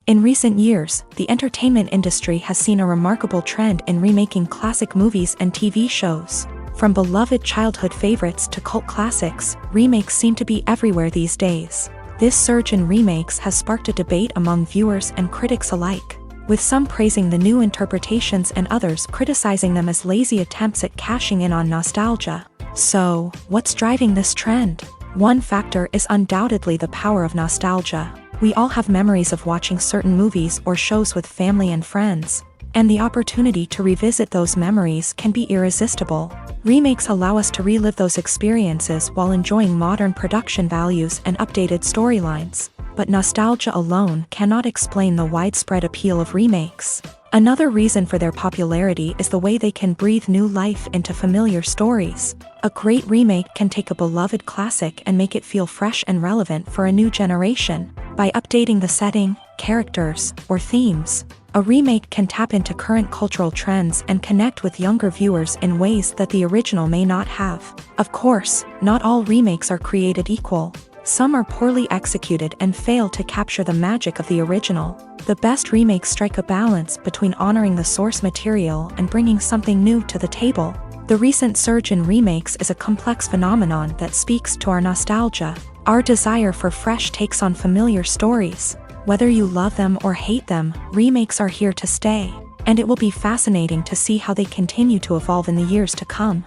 In recent years, the entertainment industry has seen a remarkable trend in remaking classic movies and TV shows. From beloved childhood favorites to cult classics, remakes seem to be everywhere these days. This surge in remakes has sparked a debate among viewers and critics alike, with some praising the new interpretations and others criticizing them as lazy attempts at cashing in on nostalgia. So, what's driving this trend? One factor is undoubtedly the power of nostalgia. We all have memories of watching certain movies or shows with family and friends, and the opportunity to revisit those memories can be irresistible. Remakes allow us to relive those experiences while enjoying modern production values and updated storylines. But nostalgia alone cannot explain the widespread appeal of remakes. Another reason for their popularity is the way they can breathe new life into familiar stories. A great remake can take a beloved classic and make it feel fresh and relevant for a new generation. By updating the setting, characters, or themes, a remake can tap into current cultural trends and connect with younger viewers in ways that the original may not have. Of course, not all remakes are created equal. Some are poorly executed and fail to capture the magic of the original. The best remakes strike a balance between honoring the source material and bringing something new to the table. The recent surge in remakes is a complex phenomenon that speaks to our nostalgia, our desire for fresh takes on familiar stories. Whether you love them or hate them, remakes are here to stay, and it will be fascinating to see how they continue to evolve in the years to come.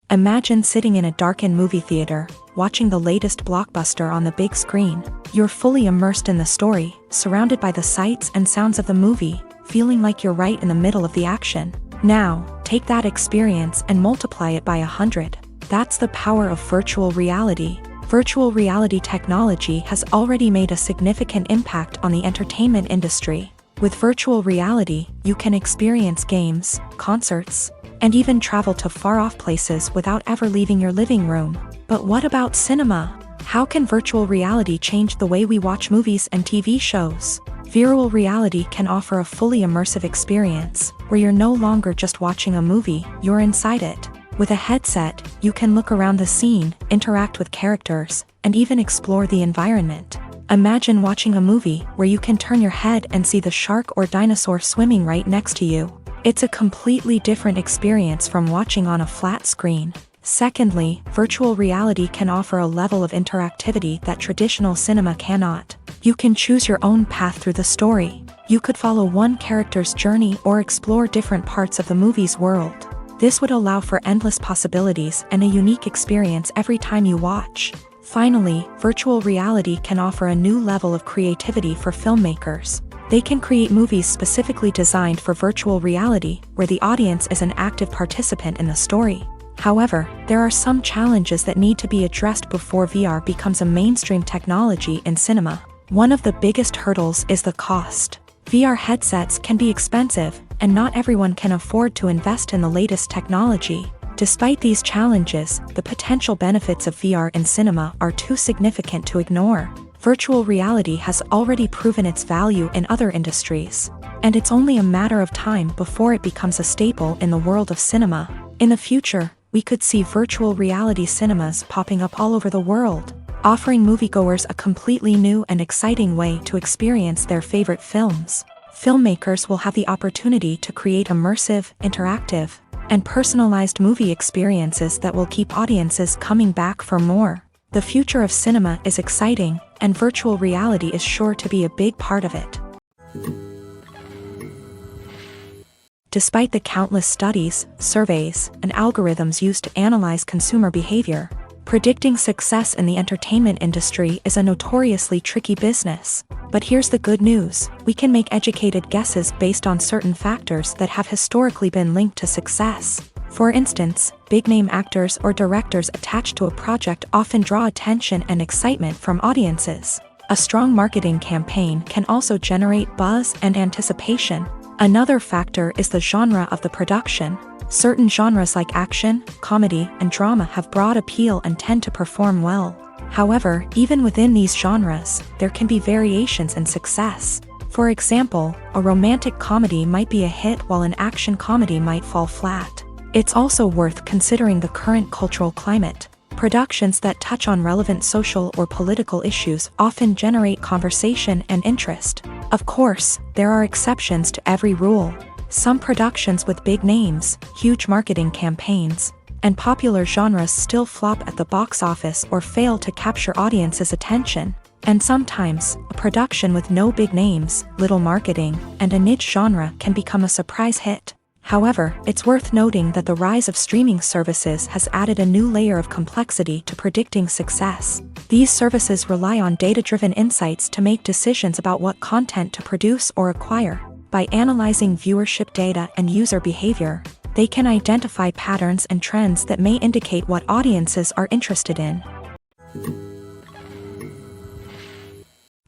Imagine sitting in a darkened movie theater, watching the latest blockbuster on the big screen. You're fully immersed in the story, surrounded by the sights and sounds of the movie, feeling like you're right in the middle of the action. Now, take that experience and multiply it by 100. That's the power of virtual reality. Virtual reality technology has already made a significant impact on the entertainment industry. With virtual reality, you can experience games, concerts, and even travel to far-off places without ever leaving your living room. But what about cinema? How can virtual reality change the way we watch movies and TV shows? Virtual reality can offer a fully immersive experience, where you're no longer just watching a movie, you're inside it. With a headset, you can look around the scene, interact with characters, and even explore the environment. Imagine watching a movie where you can turn your head and see the shark or dinosaur swimming right next to you. It's a completely different experience from watching on a flat screen. Secondly, virtual reality can offer a level of interactivity that traditional cinema cannot. You can choose your own path through the story. You could follow one character's journey or explore different parts of the movie's world. This would allow for endless possibilities and a unique experience every time you watch. Finally, virtual reality can offer a new level of creativity for filmmakers. They can create movies specifically designed for virtual reality, where the audience is an active participant in the story. However, there are some challenges that need to be addressed before VR becomes a mainstream technology in cinema. One of the biggest hurdles is the cost. VR headsets can be expensive, and not everyone can afford to invest in the latest technology. Despite these challenges, the potential benefits of VR in cinema are too significant to ignore. Virtual reality has already proven its value in other industries, and it's only a matter of time before it becomes a staple in the world of cinema. In the future, we could see virtual reality cinemas popping up all over the world, offering moviegoers a completely new and exciting way to experience their favorite films. Filmmakers will have the opportunity to create immersive, interactive, and personalized movie experiences that will keep audiences coming back for more. The future of cinema is exciting, and virtual reality is sure to be a big part of it. Despite the countless studies, surveys, and algorithms used to analyze consumer behavior, predicting success in the entertainment industry is a notoriously tricky business. But here's the good news: we can make educated guesses based on certain factors that have historically been linked to success. For instance, big-name actors or directors attached to a project often draw attention and excitement from audiences. A strong marketing campaign can also generate buzz and anticipation. Another factor is the genre of the production. Certain genres like action, comedy, and drama have broad appeal and tend to perform well. However, even within these genres, there can be variations in success. For example, a romantic comedy might be a hit while an action comedy might fall flat. It's also worth considering the current cultural climate. Productions that touch on relevant social or political issues often generate conversation and interest. Of course, there are exceptions to every rule. Some productions with big names, huge marketing campaigns, and popular genres still flop at the box office or fail to capture audiences' attention. And sometimes, a production with no big names, little marketing, and a niche genre can become a surprise hit. However, it's worth noting that the rise of streaming services has added a new layer of complexity to predicting success. These services rely on data-driven insights to make decisions about what content to produce or acquire. By analyzing viewership data and user behavior, they can identify patterns and trends that may indicate what audiences are interested in.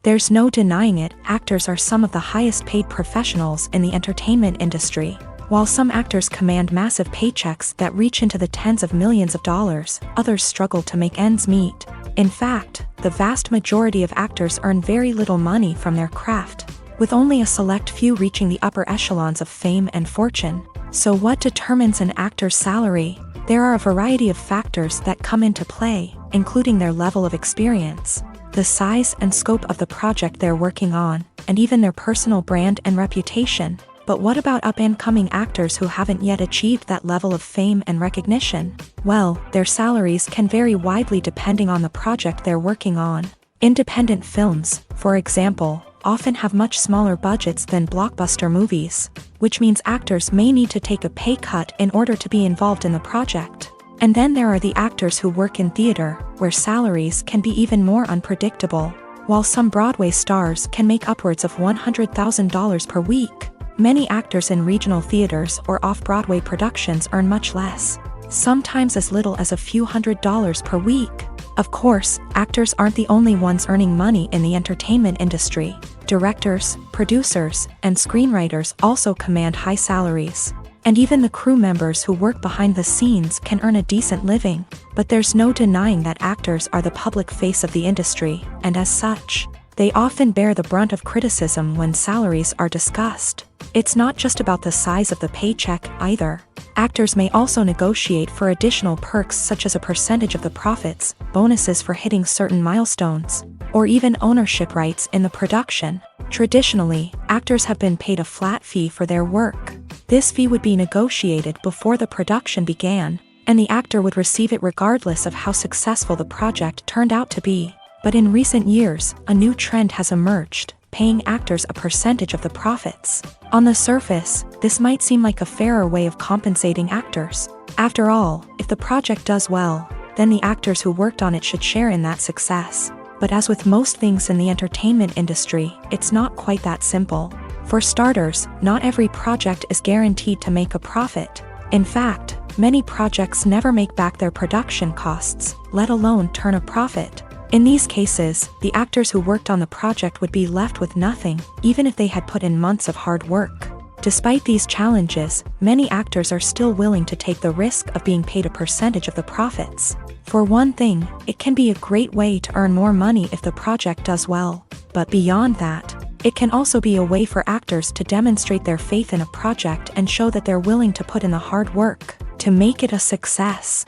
There's no denying it, actors are some of the highest-paid professionals in the entertainment industry. While some actors command massive paychecks that reach into the tens of millions of dollars, others struggle to make ends meet. In fact, the vast majority of actors earn very little money from their craft, with only a select few reaching the upper echelons of fame and fortune. So what determines an actor's salary? There are a variety of factors that come into play, including their level of experience, the size and scope of the project they're working on, and even their personal brand and reputation. But what about up-and-coming actors who haven't yet achieved that level of fame and recognition? Well, their salaries can vary widely depending on the project they're working on. Independent films, for example, often have much smaller budgets than blockbuster movies, which means actors may need to take a pay cut in order to be involved in the project. And then there are the actors who work in theater, where salaries can be even more unpredictable. While some Broadway stars can make upwards of $100,000 per week, many actors in regional theaters or off-Broadway productions earn much less, sometimes as little as a few $100s per week. Of course, actors aren't the only ones earning money in the entertainment industry. Directors, producers, and screenwriters also command high salaries. And even the crew members who work behind the scenes can earn a decent living. But there's no denying that actors are the public face of the industry, and as such, they often bear the brunt of criticism when salaries are discussed. It's not just about the size of the paycheck, either. Actors may also negotiate for additional perks such as a percentage of the profits, bonuses for hitting certain milestones, or even ownership rights in the production. Traditionally, actors have been paid a flat fee for their work. This fee would be negotiated before the production began, and the actor would receive it regardless of how successful the project turned out to be. But in recent years, a new trend has emerged, paying actors a percentage of the profits. On the surface, this might seem like a fairer way of compensating actors. After all, if the project does well, then the actors who worked on it should share in that success. But as with most things in the entertainment industry, it's not quite that simple. For starters, not every project is guaranteed to make a profit. In fact, many projects never make back their production costs, let alone turn a profit. In these cases, the actors who worked on the project would be left with nothing, even if they had put in months of hard work. Despite these challenges, many actors are still willing to take the risk of being paid a percentage of the profits. For one thing, it can be a great way to earn more money if the project does well. But beyond that, it can also be a way for actors to demonstrate their faith in a project and show that they're willing to put in the hard work to make it a success.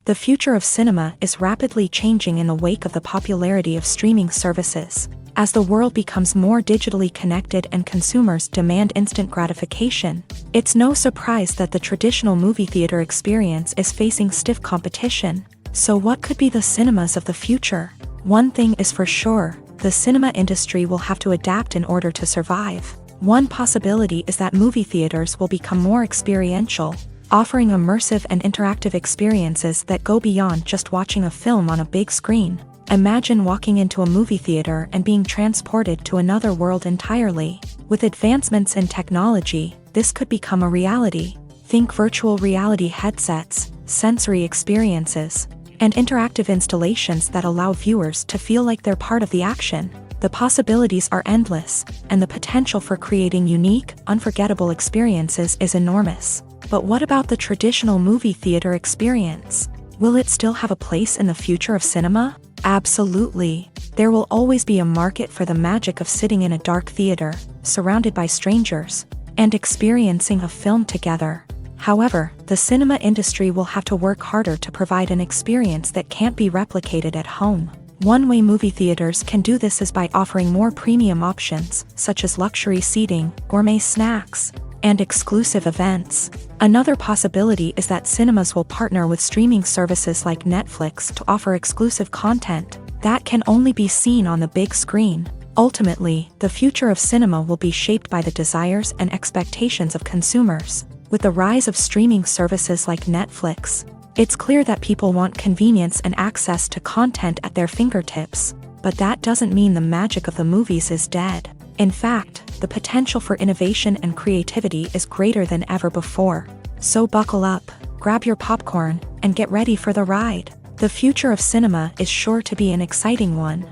The future of cinema is rapidly changing in the wake of the popularity of streaming services. As the world becomes more digitally connected and consumers demand instant gratification, it's no surprise that the traditional movie theater experience is facing stiff competition. So what could be the cinemas of the future? One thing is for sure, the cinema industry will have to adapt in order to survive. One possibility is that movie theaters will become more experiential, offering immersive and interactive experiences that go beyond just watching a film on a big screen. Imagine walking into a movie theater and being transported to another world entirely. With advancements in technology, this could become a reality. Think virtual reality headsets, sensory experiences, and interactive installations that allow viewers to feel like they're part of the action. The possibilities are endless, and the potential for creating unique, unforgettable experiences is enormous. But what about the traditional movie theater experience? Will it still have a place in the future of cinema? Absolutely. There will always be a market for the magic of sitting in a dark theater, surrounded by strangers, and experiencing a film together. However, the cinema industry will have to work harder to provide an experience that can't be replicated at home. One way movie theaters can do this is by offering more premium options, such as luxury seating, gourmet snacks, and exclusive events. Another possibility is that cinemas will partner with streaming services like Netflix to offer exclusive content that can only be seen on the big screen. Ultimately, the future of cinema will be shaped by the desires and expectations of consumers. With the rise of streaming services like Netflix, it's clear that people want convenience and access to content at their fingertips. But that doesn't mean the magic of the movies is dead. In fact, the potential for innovation and creativity is greater than ever before. So buckle up, grab your popcorn, and get ready for the ride. The future of cinema is sure to be an exciting one.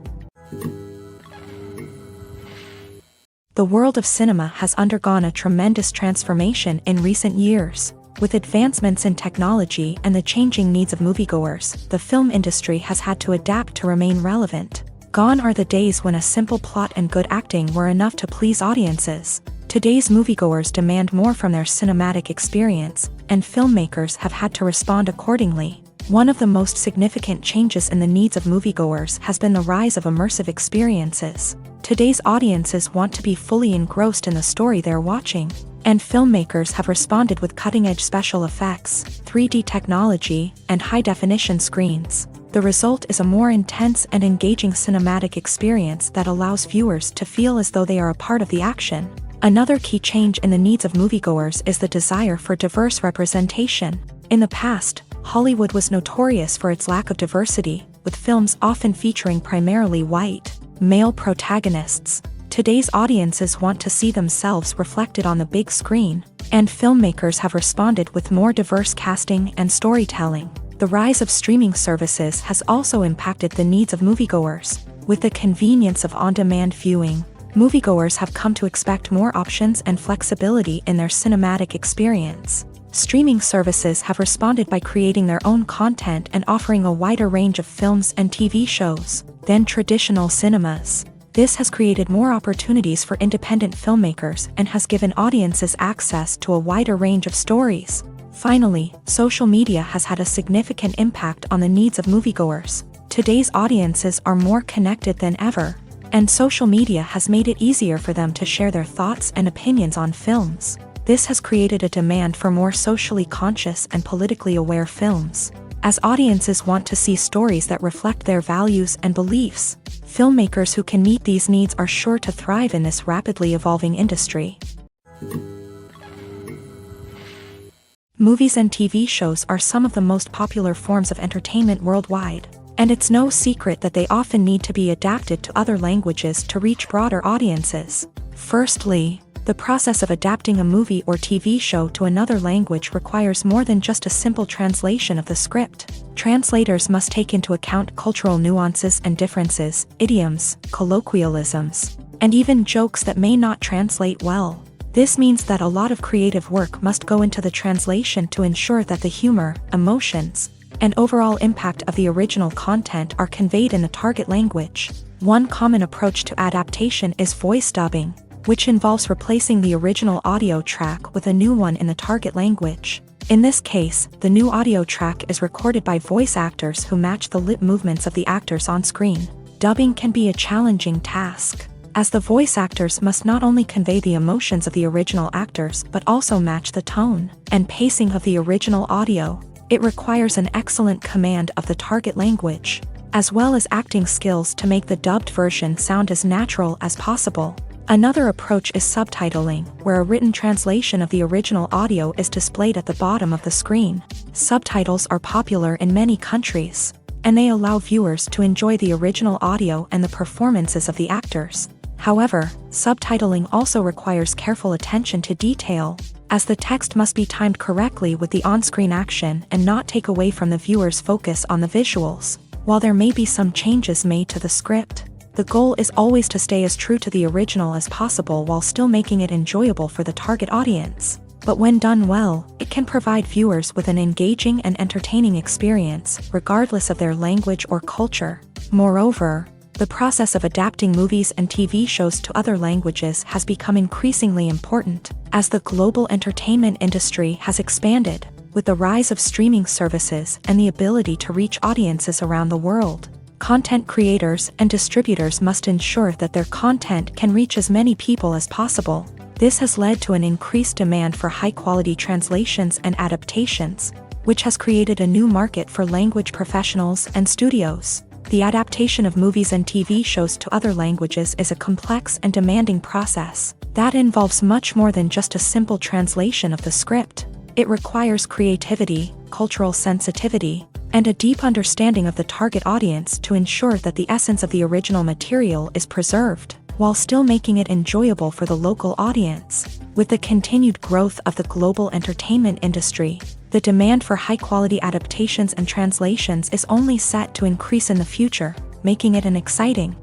The world of cinema has undergone a tremendous transformation in recent years. With advancements in technology and the changing needs of moviegoers, the film industry has had to adapt to remain relevant. Gone are the days when a simple plot and good acting were enough to please audiences. Today's moviegoers demand more from their cinematic experience, and filmmakers have had to respond accordingly. One of the most significant changes in the needs of moviegoers has been the rise of immersive experiences. Today's audiences want to be fully engrossed in the story they're watching, and filmmakers have responded with cutting-edge special effects, 3D technology, and high-definition screens. The result is a more intense and engaging cinematic experience that allows viewers to feel as though they are a part of the action. Another key change in the needs of moviegoers is the desire for diverse representation. In the past, Hollywood was notorious for its lack of diversity, with films often featuring primarily white, male protagonists. Today's audiences want to see themselves reflected on the big screen, and filmmakers have responded with more diverse casting and storytelling. The rise of streaming services has also impacted the needs of moviegoers. With the convenience of on-demand viewing, moviegoers have come to expect more options and flexibility in their cinematic experience. Streaming services have responded by creating their own content and offering a wider range of films and TV shows than traditional cinemas. This has created more opportunities for independent filmmakers and has given audiences access to a wider range of stories. Finally, social media has had a significant impact on the needs of moviegoers. Today's audiences are more connected than ever, and social media has made it easier for them to share their thoughts and opinions on films. This has created a demand for more socially conscious and politically aware films. As audiences want to see stories that reflect their values and beliefs, filmmakers who can meet these needs are sure to thrive in this rapidly evolving industry. Movies and TV shows are some of the most popular forms of entertainment worldwide, and it's no secret that they often need to be adapted to other languages to reach broader audiences. Firstly, the process of adapting a movie or TV show to another language requires more than just a simple translation of the script. Translators must take into account cultural nuances and differences, idioms, colloquialisms, and even jokes that may not translate well. This means that a lot of creative work must go into the translation to ensure that the humor, emotions, and overall impact of the original content are conveyed in the target language. One common approach to adaptation is voice dubbing, which involves replacing the original audio track with a new one in the target language. In this case, the new audio track is recorded by voice actors who match the lip movements of the actors on screen. Dubbing can be a challenging task, as the voice actors must not only convey the emotions of the original actors but also match the tone and pacing of the original audio. It requires an excellent command of the target language, as well as acting skills to make the dubbed version sound as natural as possible. Another approach is subtitling, where a written translation of the original audio is displayed at the bottom of the screen. Subtitles are popular in many countries, and they allow viewers to enjoy the original audio and the performances of the actors. However, subtitling also requires careful attention to detail, as the text must be timed correctly with the on-screen action and not take away from the viewer's focus on the visuals. While there may be some changes made to the script, The goal is always to stay as true to the original as possible while still making it enjoyable for the target audience. But when done well, it can provide viewers with an engaging and entertaining experience, regardless of their language or culture. Moreover, the process of adapting movies and TV shows to other languages has become increasingly important, as the global entertainment industry has expanded, with the rise of streaming services and the ability to reach audiences around the world. Content creators and distributors must ensure that their content can reach as many people as possible. This has led to an increased demand for high-quality translations and adaptations, which has created a new market for language professionals and studios. The adaptation of movies and TV shows to other languages is a complex and demanding process that involves much more than just a simple translation of the script. It requires creativity, cultural sensitivity, and a deep understanding of the target audience to ensure that the essence of the original material is preserved, while still making it enjoyable for the local audience. With the continued growth of the global entertainment industry, the demand for high-quality adaptations and translations is only set to increase in the future, making it an exciting.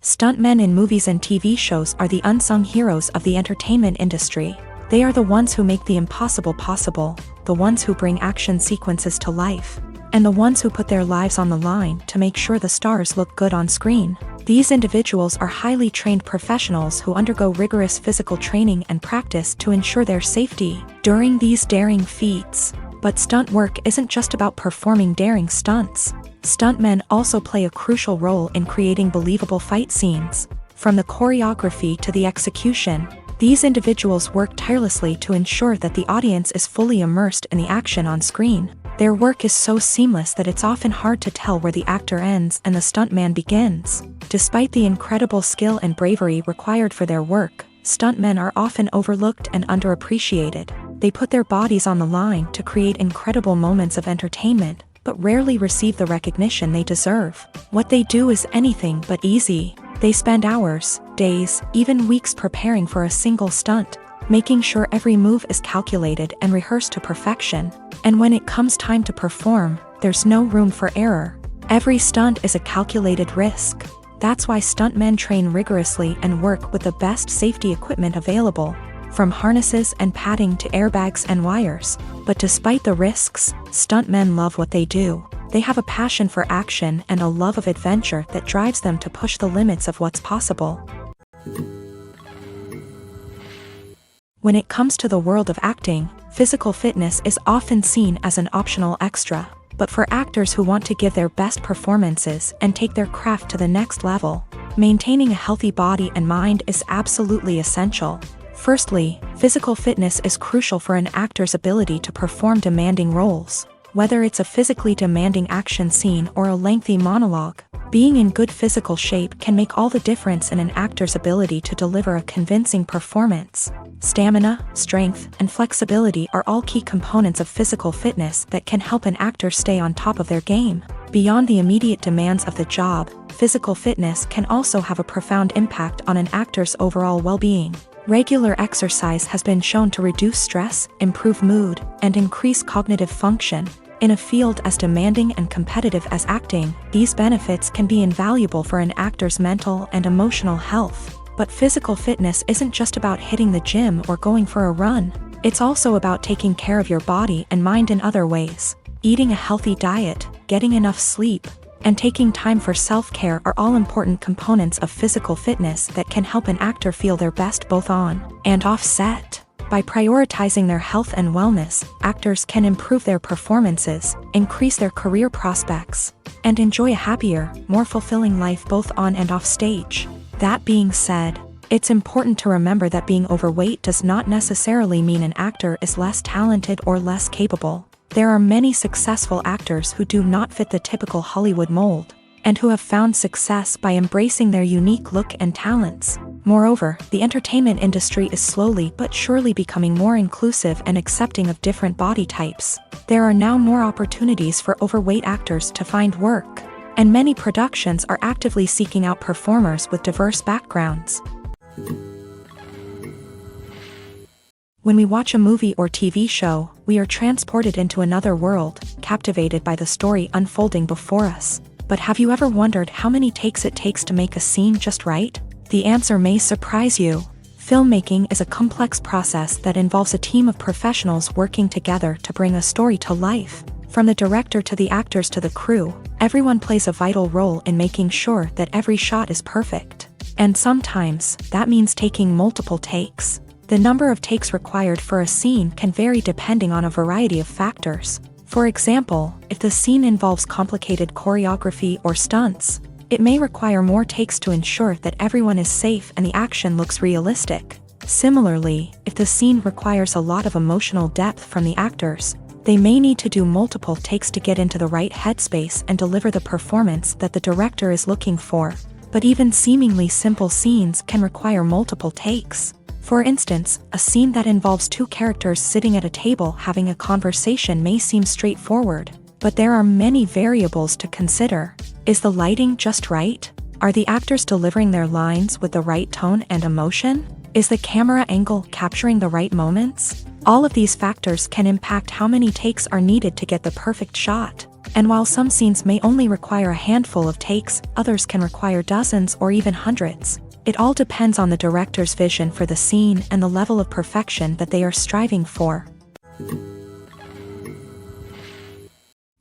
Stuntmen in movies and TV shows are the unsung heroes of the entertainment industry. They are the ones who make the impossible possible, the ones who bring action sequences to life, and the ones who put their lives on the line to make sure the stars look good on screen. These individuals are highly trained professionals who undergo rigorous physical training and practice to ensure their safety during these daring feats. But stunt work isn't just about performing daring stunts. Stuntmen also play a crucial role in creating believable fight scenes. From the choreography to the execution, these individuals work tirelessly to ensure that the audience is fully immersed in the action on screen. Their work is so seamless that it's often hard to tell where the actor ends and the stuntman begins. Despite the incredible skill and bravery required for their work, stuntmen are often overlooked and underappreciated. They put their bodies on the line to create incredible moments of entertainment, but rarely receive the recognition they deserve. What they do is anything but easy. They spend hours, days, even weeks preparing for a single stunt, making sure every move is calculated and rehearsed to perfection. And when it comes time to perform, there's no room for error. Every stunt is a calculated risk. That's why stuntmen train rigorously and work with the best safety equipment available, from harnesses and padding to airbags and wires. But despite the risks, stuntmen love what they do. They have a passion for action and a love of adventure that drives them to push the limits of what's possible. When it comes to the world of acting, physical fitness is often seen as an optional extra. But for actors who want to give their best performances and take their craft to the next level, maintaining a healthy body and mind is absolutely essential. Firstly, physical fitness is crucial for an actor's ability to perform demanding roles. Whether it's a physically demanding action scene or a lengthy monologue, being in good physical shape can make all the difference in an actor's ability to deliver a convincing performance. Stamina, strength, and flexibility are all key components of physical fitness that can help an actor stay on top of their game. Beyond the immediate demands of the job, physical fitness can also have a profound impact on an actor's overall well-being. Regular exercise has been shown to reduce stress, improve mood, and increase cognitive function. In a field as demanding and competitive as acting, these benefits can be invaluable for an actor's mental and emotional health. But physical fitness isn't just about hitting the gym or going for a run. It's also about taking care of your body and mind in other ways. Eating a healthy diet, getting enough sleep, and taking time for self-care are all important components of physical fitness that can help an actor feel their best both on and off set. By prioritizing their health and wellness, actors can improve their performances, increase their career prospects, and enjoy a happier, more fulfilling life both on and off stage. That being said, it's important to remember that being overweight does not necessarily mean an actor is less talented or less capable. There are many successful actors who do not fit the typical Hollywood mold, and who have found success by embracing their unique look and talents. Moreover, the entertainment industry is slowly but surely becoming more inclusive and accepting of different body types. There are now more opportunities for overweight actors to find work, and many productions are actively seeking out performers with diverse backgrounds. When we watch a movie or TV show, we are transported into another world, captivated by the story unfolding before us. But have you ever wondered how many takes it takes to make a scene just right? The answer may surprise you. Filmmaking is a complex process that involves a team of professionals working together to bring a story to life. From the director to the actors to the crew, everyone plays a vital role in making sure that every shot is perfect. And sometimes, that means taking multiple takes. The number of takes required for a scene can vary depending on a variety of factors. For example, if the scene involves complicated choreography or stunts, it may require more takes to ensure that everyone is safe and the action looks realistic. Similarly, if the scene requires a lot of emotional depth from the actors, they may need to do multiple takes to get into the right headspace and deliver the performance that the director is looking for. But even seemingly simple scenes can require multiple takes. For instance, a scene that involves two characters sitting at a table having a conversation may seem straightforward, but there are many variables to consider. Is the lighting just right? Are the actors delivering their lines with the right tone and emotion? Is the camera angle capturing the right moments? All of these factors can impact how many takes are needed to get the perfect shot. And while some scenes may only require a handful of takes, others can require dozens or even hundreds. It all depends on the director's vision for the scene and the level of perfection that they are striving for.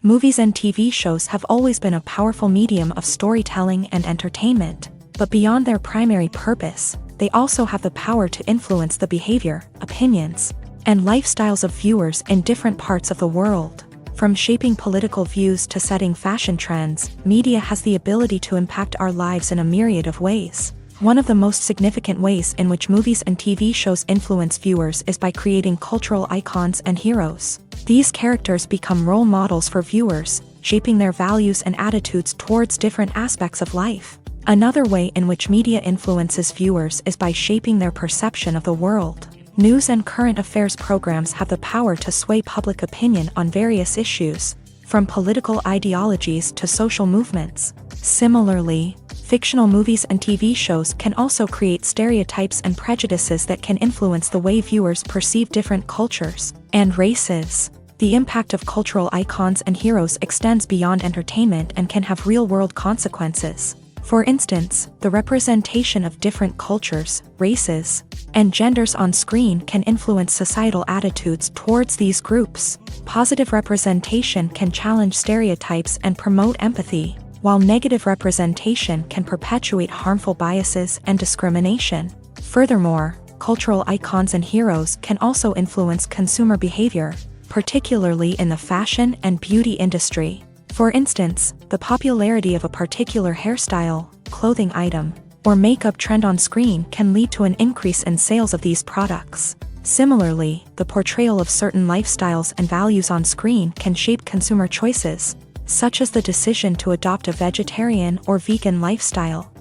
Movies and TV shows have always been a powerful medium of storytelling and entertainment, but beyond their primary purpose, they also have the power to influence the behavior, opinions, and lifestyles of viewers in different parts of the world. From shaping political views to setting fashion trends, media has the ability to impact our lives in a myriad of ways. One of the most significant ways in which movies and TV shows influence viewers is by creating cultural icons and heroes. These characters become role models for viewers, shaping their values and attitudes towards different aspects of life. Another way in which media influences viewers is by shaping their perception of the world. News and current affairs programs have the power to sway public opinion on various issues, from political ideologies to social movements. Similarly, fictional movies and TV shows can also create stereotypes and prejudices that can influence the way viewers perceive different cultures and races. The impact of cultural icons and heroes extends beyond entertainment and can have real-world consequences. For instance, the representation of different cultures, races, and genders on screen can influence societal attitudes towards these groups. Positive representation can challenge stereotypes and promote empathy, while negative representation can perpetuate harmful biases and discrimination. Furthermore, cultural icons and heroes can also influence consumer behavior, particularly in the fashion and beauty industry. For instance, the popularity of a particular hairstyle, clothing item, or makeup trend on screen can lead to an increase in sales of these products. Similarly, the portrayal of certain lifestyles and values on screen can shape consumer choices, such as the decision to adopt a vegetarian or vegan lifestyle.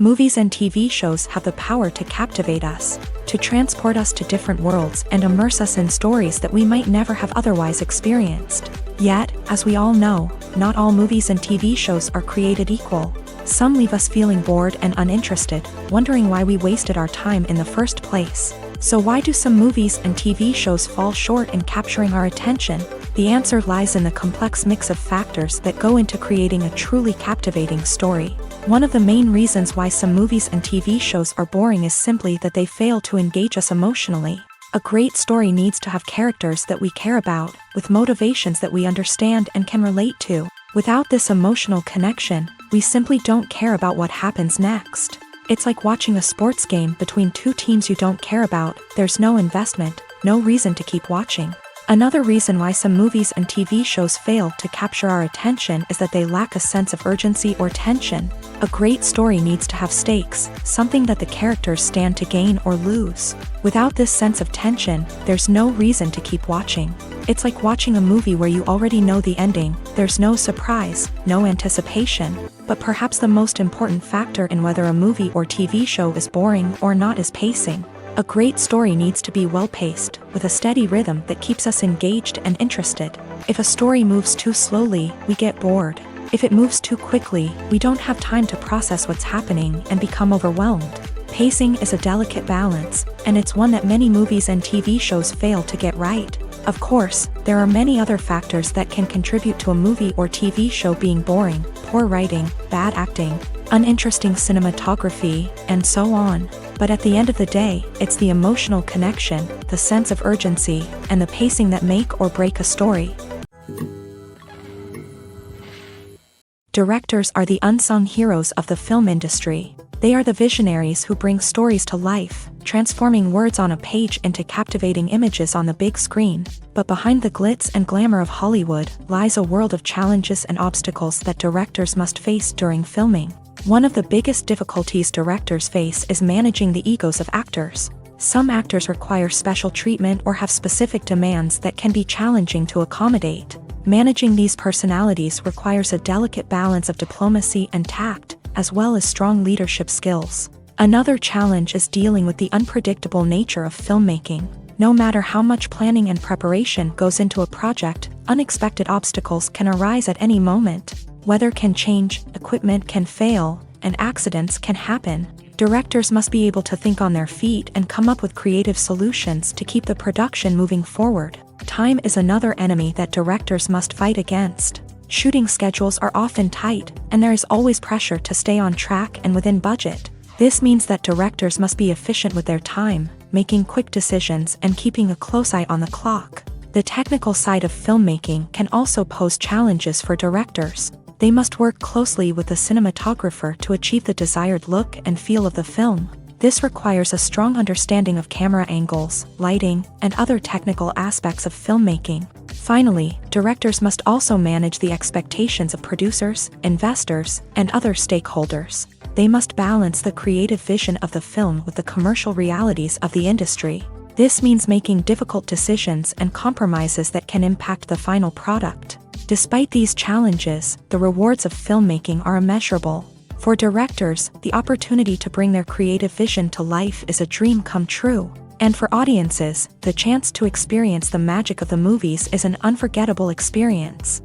Movies and TV shows have the power to captivate us, to transport us to different worlds and immerse us in stories that we might never have otherwise experienced. Yet, as we all know, not all movies and TV shows are created equal. Some leave us feeling bored and uninterested, wondering why we wasted our time in the first place. So why do some movies and TV shows fall short in capturing our attention? The answer lies in the complex mix of factors that go into creating a truly captivating story. One of the main reasons why some movies and TV shows are boring is simply that they fail to engage us emotionally. A great story needs to have characters that we care about, with motivations that we understand and can relate to. Without this emotional connection, we simply don't care about what happens next. It's like watching a sports game between two teams you don't care about. There's no investment, no reason to keep watching. Another reason why some movies and TV shows fail to capture our attention is that they lack a sense of urgency or tension. A great story needs to have stakes, something that the characters stand to gain or lose. Without this sense of tension, there's no reason to keep watching. It's like watching a movie where you already know the ending. There's no surprise, no anticipation. But perhaps the most important factor in whether a movie or TV show is boring or not is pacing. A great story needs to be well-paced, with a steady rhythm that keeps us engaged and interested. If a story moves too slowly, we get bored. If it moves too quickly, we don't have time to process what's happening and become overwhelmed. Pacing is a delicate balance, and it's one that many movies and TV shows fail to get right. Of course, there are many other factors that can contribute to a movie or TV show being boring: poor writing, bad acting, uninteresting cinematography, and so on. But at the end of the day, it's the emotional connection, the sense of urgency, and the pacing that make or break a story. Directors are the unsung heroes of the film industry. They are the visionaries who bring stories to life, transforming words on a page into captivating images on the big screen. But behind the glitz and glamour of Hollywood lies a world of challenges and obstacles that directors must face during filming. One of the biggest difficulties directors face is managing the egos of actors. Some actors require special treatment or have specific demands that can be challenging to accommodate. Managing these personalities requires a delicate balance of diplomacy and tact, as well as strong leadership skills. Another challenge is dealing with the unpredictable nature of filmmaking. No matter how much planning and preparation goes into a project, unexpected obstacles can arise at any moment. Weather can change, equipment can fail, and accidents can happen. Directors must be able to think on their feet and come up with creative solutions to keep the production moving forward. Time is another enemy that directors must fight against. Shooting schedules are often tight, and there is always pressure to stay on track and within budget. This means that directors must be efficient with their time, making quick decisions and keeping a close eye on the clock. The technical side of filmmaking can also pose challenges for directors. They must work closely with the cinematographer to achieve the desired look and feel of the film. This requires a strong understanding of camera angles, lighting, and other technical aspects of filmmaking. Finally, directors must also manage the expectations of producers, investors, and other stakeholders. They must balance the creative vision of the film with the commercial realities of the industry. This means making difficult decisions and compromises that can impact the final product. Despite these challenges, the rewards of filmmaking are immeasurable. For directors, the opportunity to bring their creative vision to life is a dream come true. And for audiences, the chance to experience the magic of the movies is an unforgettable experience.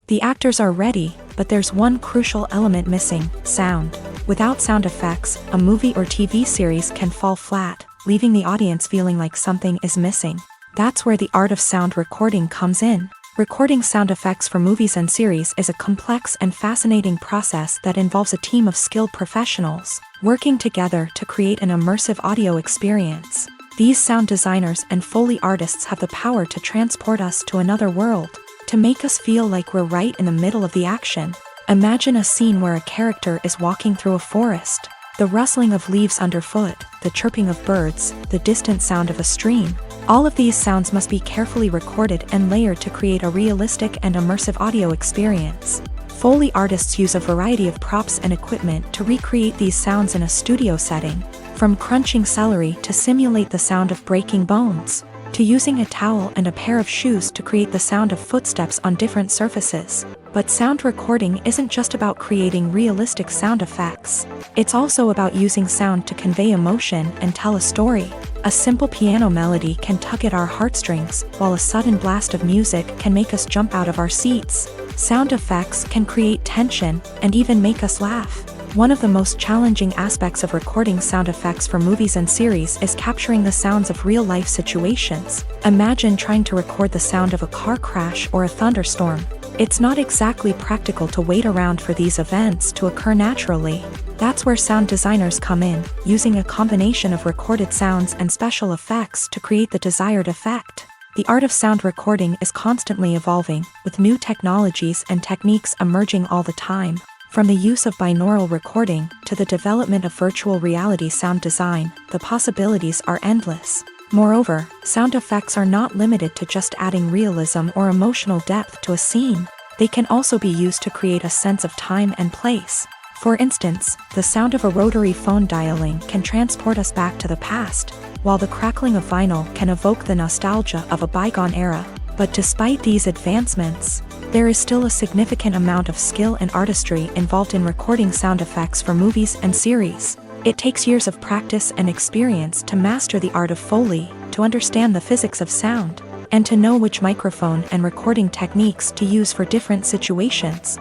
The actors are ready, but there's one crucial element missing: sound. Without sound effects, a movie or TV series can fall flat, leaving the audience feeling like something is missing. That's where the art of sound recording comes in. Recording sound effects for movies and series is a complex and fascinating process that involves a team of skilled professionals working together to create an immersive audio experience. These sound designers and Foley artists have the power to transport us to another world, to make us feel like we're right in the middle of the action. Imagine a scene where a character is walking through a forest. The rustling of leaves underfoot, the chirping of birds, the distant sound of a stream. All of these sounds must be carefully recorded and layered to create a realistic and immersive audio experience. Foley artists use a variety of props and equipment to recreate these sounds in a studio setting, from crunching celery to simulate the sound of breaking bones, to using a towel and a pair of shoes to create the sound of footsteps on different surfaces. But sound recording isn't just about creating realistic sound effects. It's also about using sound to convey emotion and tell a story. A simple piano melody can tug at our heartstrings, while a sudden blast of music can make us jump out of our seats. Sound effects can create tension and even make us laugh. One of the most challenging aspects of recording sound effects for movies and series is capturing the sounds of real-life situations. Imagine trying to record the sound of a car crash or a thunderstorm. It's not exactly practical to wait around for these events to occur naturally. That's where sound designers come in, using a combination of recorded sounds and special effects to create the desired effect. The art of sound recording is constantly evolving, with new technologies and techniques emerging all the time. From the use of binaural recording to the development of virtual reality sound design, the possibilities are endless. Moreover, sound effects are not limited to just adding realism or emotional depth to a scene. They can also be used to create a sense of time and place. For instance, the sound of a rotary phone dialing can transport us back to the past, while the crackling of vinyl can evoke the nostalgia of a bygone era. But despite these advancements, there is still a significant amount of skill and artistry involved in recording sound effects for movies and series. It takes years of practice and experience to master the art of Foley, to understand the physics of sound, and to know which microphone and recording techniques to use for different situations.